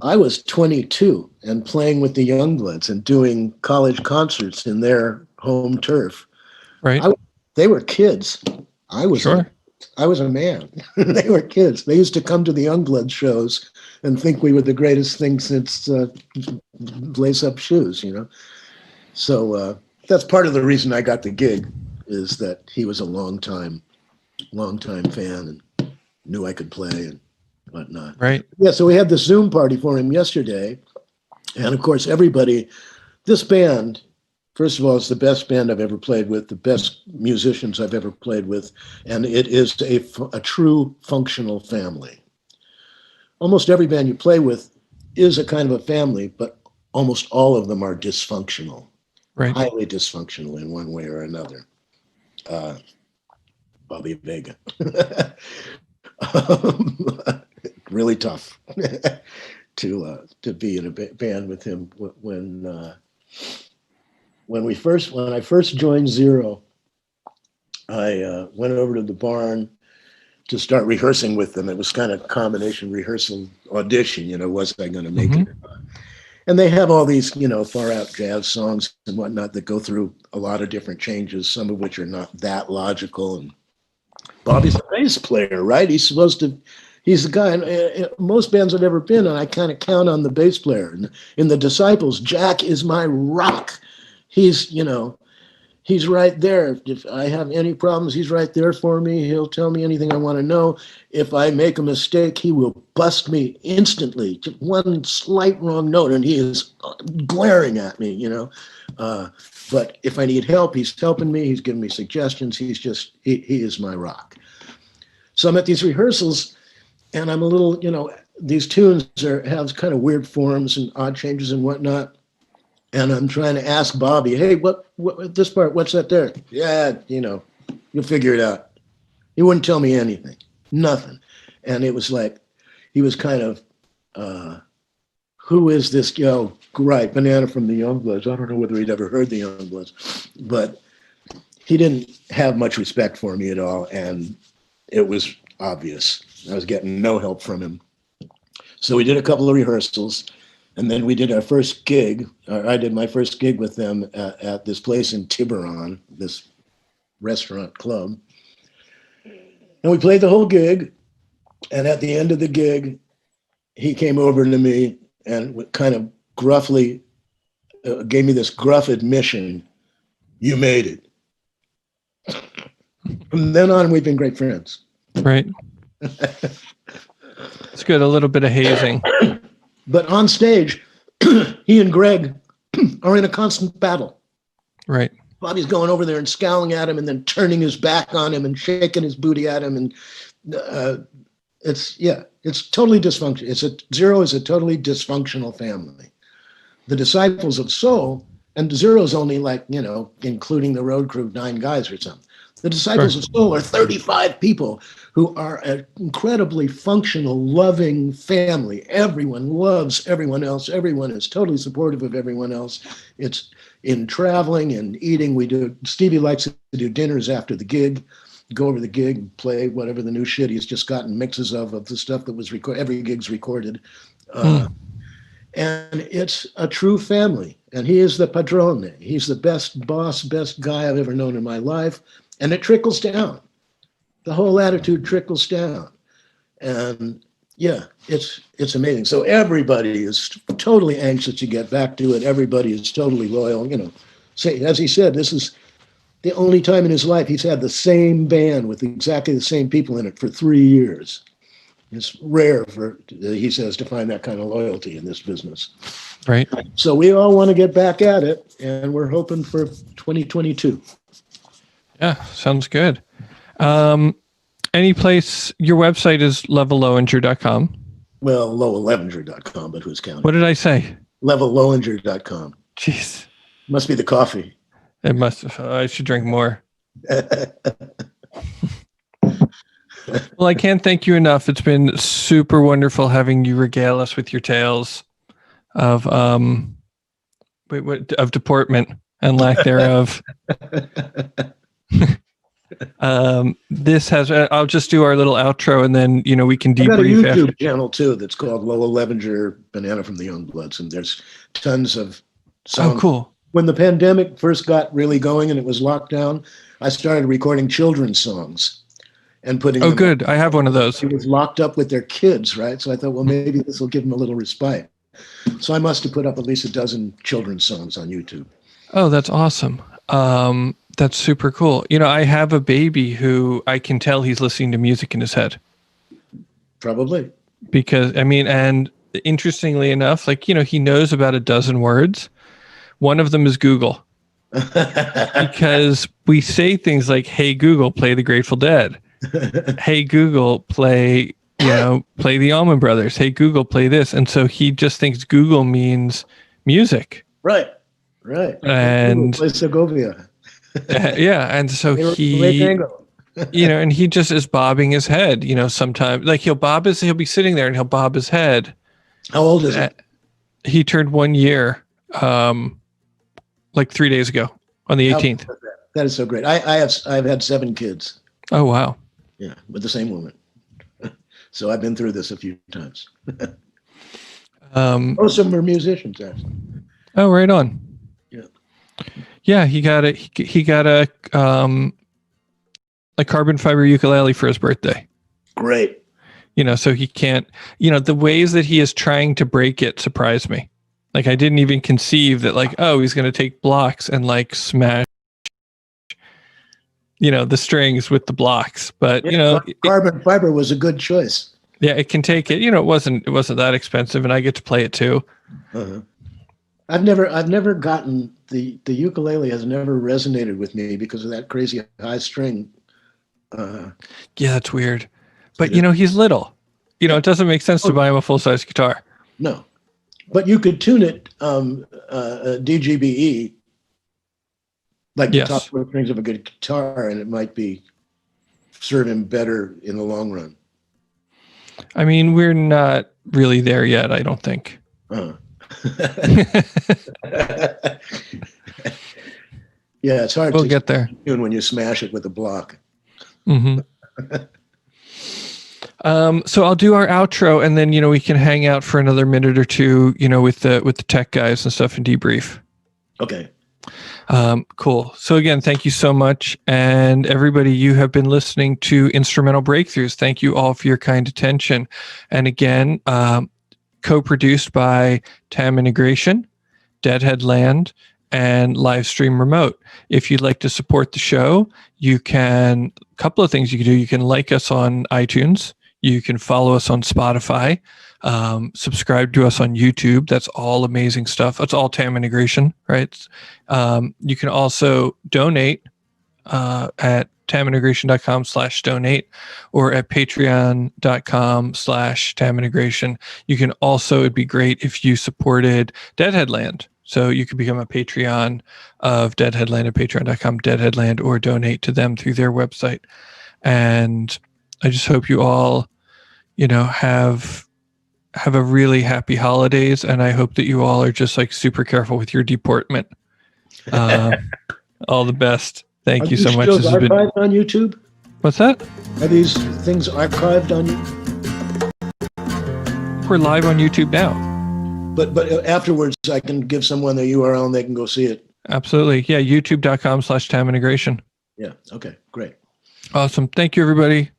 [SPEAKER 2] I was 22 and playing with the Youngbloods and doing college concerts in their home turf.
[SPEAKER 1] Right.
[SPEAKER 2] They were kids. I was I was a man. They were kids. They used to come to the Youngbloods shows and think we were the greatest thing since lace-up shoes, you know. So that's part of the reason I got the gig, is that he was a long-time fan and knew I could play and whatnot.
[SPEAKER 1] Right.
[SPEAKER 2] Yeah, so we had the Zoom party for him yesterday. And of course, everybody, this band, first of all, it's the best band I've ever played with, the best musicians I've ever played with, and it is a true functional family. Almost every band you play with is a kind of a family, but almost all of them are dysfunctional,
[SPEAKER 1] Right.
[SPEAKER 2] highly dysfunctional in one way or another. Bobby Vega. Really tough to be in a band with him. When I first joined Zero, I went over to the barn to start rehearsing with them. It was kind of combination rehearsal audition, you know, was I going to make it or not? And they have all these, you know, far out jazz songs and whatnot that go through a lot of different changes, some of which are not that logical. And Bobby's a bass player, right? He's the guy. And most bands I've ever been in, I kind of count on the bass player. And in the Disciples, Jack is my rock. He's, you know, he's right there. If I have any problems, he's right there for me. He'll tell me anything I want to know. If I make a mistake, he will bust me instantly. Just one slight wrong note, and he is glaring at me, you know. But if I need help, he's helping me. He's giving me suggestions. He is my rock. So I'm at these rehearsals, and I'm a little, you know, these tunes have kind of weird forms and odd changes and whatnot. And I'm trying to ask Bobby, hey, what this part, what's that there? Yeah, you know, you'll figure it out. He wouldn't tell me anything, nothing. And it was like, he was kind of, who is this, you know, right, Banana from the Youngbloods. I don't know whether he'd ever heard the Youngbloods, but he didn't have much respect for me at all. And it was obvious. I was getting no help from him. So we did a couple of rehearsals. And then we did our first gig. I did my first gig with them at this place in Tiburon, this restaurant club. And we played the whole gig. And at the end of the gig, he came over to me and kind of gruffly gave me this gruff admission. You made it. From then on, we've been great friends.
[SPEAKER 1] Right. It's good. A little bit of hazing.
[SPEAKER 2] But on stage, he and Greg are in a constant battle.
[SPEAKER 1] Right.
[SPEAKER 2] Bobby's going over there and scowling at him and then turning his back on him and shaking his booty at him. And it's totally dysfunctional. Zero is a totally dysfunctional family. The Disciples of Soul, and Zero's only like, you know, including the road crew, 9 guys or something. The Disciples of Soul are 35 people who are an incredibly functional, loving family. Everyone loves everyone else. Everyone is totally supportive of everyone else. It's in traveling and eating. Stevie likes to do dinners after the gig, go over the gig and play whatever the new shit he's just gotten mixes of the stuff that was recorded. Every gig's recorded. And it's a true family. And he is the padrone. He's the best boss, best guy I've ever known in my life. And it trickles down. The whole attitude trickles down. And yeah, it's amazing. So everybody is totally anxious to get back to it. Everybody is totally loyal. You know, as he said, this is the only time in his life he's had the same band with exactly the same people in it for 3 years. It's rare he says, to find that kind of loyalty in this business.
[SPEAKER 1] Right.
[SPEAKER 2] So we all want to get back at it, and we're hoping for 2022.
[SPEAKER 1] Yeah, sounds good. Any place, your website is levellowlevinger.com.
[SPEAKER 2] Well, lowelllevinger.com, but who's counting?
[SPEAKER 1] What did I say?
[SPEAKER 2] levellowlevinger.com.
[SPEAKER 1] Jeez.
[SPEAKER 2] Must be the coffee.
[SPEAKER 1] It must. I should drink more. Well, I can't thank you enough. It's been super wonderful having you regale us with your tales of of deportment and lack thereof. This has. I'll just do our little outro, and then we can debrief.
[SPEAKER 2] I got a YouTube
[SPEAKER 1] after.
[SPEAKER 2] channel too that's called Lowell Levinger, Banana from the Youngbloods, and there's tons of songs.
[SPEAKER 1] Oh, cool.
[SPEAKER 2] When the pandemic first got really going and it was locked down, I started recording children's songs. and putting
[SPEAKER 1] Oh,
[SPEAKER 2] them.
[SPEAKER 1] good. I have one of those.
[SPEAKER 2] He was locked up with their kids, right? So I thought, well, maybe this will give him a little respite. So I must have put up at least a dozen children's songs on YouTube.
[SPEAKER 1] Oh, that's awesome. That's super cool. I have a baby who I can tell he's listening to music in his head.
[SPEAKER 2] Probably.
[SPEAKER 1] Because, and interestingly enough, he knows about a dozen words. One of them is Google. Because we say things like, "Hey Google, play the Grateful Dead." "Hey Google, play the Allman Brothers." "Hey Google, play this." And so he just thinks Google means music.
[SPEAKER 2] Right.
[SPEAKER 1] And
[SPEAKER 2] play Segovia.
[SPEAKER 1] Yeah. And so he, and he just is bobbing his head, sometimes he'll be sitting there and he'll bob his head.
[SPEAKER 2] How old is he?
[SPEAKER 1] He turned 1 year, 3 days ago on the 18th.
[SPEAKER 2] That is so great. I've had 7 kids.
[SPEAKER 1] Oh, wow.
[SPEAKER 2] Yeah. With the same woman. So I've been through this a few times. Most of them were musicians, actually.
[SPEAKER 1] Oh, right on.
[SPEAKER 2] Yeah.
[SPEAKER 1] Yeah. He got a carbon fiber ukulele for his birthday.
[SPEAKER 2] Great.
[SPEAKER 1] So he can't, the ways that he is trying to break it surprised me. I didn't even conceive that he's going to take blocks and smash, the strings with the blocks, but
[SPEAKER 2] carbon fiber was a good choice.
[SPEAKER 1] Yeah, it can take it, it wasn't that expensive and I get to play it too.
[SPEAKER 2] Uh-huh. I've never gotten the ukulele has never resonated with me because of that crazy high string.
[SPEAKER 1] Yeah, that's weird. But he's little. It doesn't make sense to buy him a full-size guitar.
[SPEAKER 2] No. But you could tune it DGBE, the top 4 strings of a good guitar, and it might serve him better in the long run.
[SPEAKER 1] We're not really there yet, I don't think.
[SPEAKER 2] Yeah, it's hard
[SPEAKER 1] to get there
[SPEAKER 2] when you smash it with a block.
[SPEAKER 1] Mm-hmm. So I'll do our outro and then, we can hang out for another minute or two, with the tech guys and stuff and debrief.
[SPEAKER 2] Okay.
[SPEAKER 1] Cool. So again, thank you so much. And everybody, you have been listening to Instrumental Breakthroughs. Thank you all for your kind attention. And again, co-produced by Tam Integration, Deadhead Land, and Livestream Remote. If you'd like to support the show, a couple of things you can do. You can like us on iTunes. You can follow us on Spotify, subscribe to us on YouTube. That's all amazing stuff. That's all Tam Integration, right? You can also donate at tamintegration.com/donate or at patreon.com/tamintegration. You can also, it'd be great if you supported Deadhead Land. So you could become a Patreon of Deadhead Land at patreon.com, Deadhead Land, or donate to them through their website. And I just hope you all, have a really happy holidays. And I hope that you all are just super careful with your deportment. All the best. Thank you so much.
[SPEAKER 2] This has been on YouTube.
[SPEAKER 1] What's that?
[SPEAKER 2] Are these things archived on YouTube?
[SPEAKER 1] We're live on YouTube now.
[SPEAKER 2] But afterwards, I can give someone the URL and they can go see it.
[SPEAKER 1] Absolutely. Yeah. YouTube.com/Tam Integration.
[SPEAKER 2] Yeah. Okay. Great.
[SPEAKER 1] Awesome. Thank you, everybody.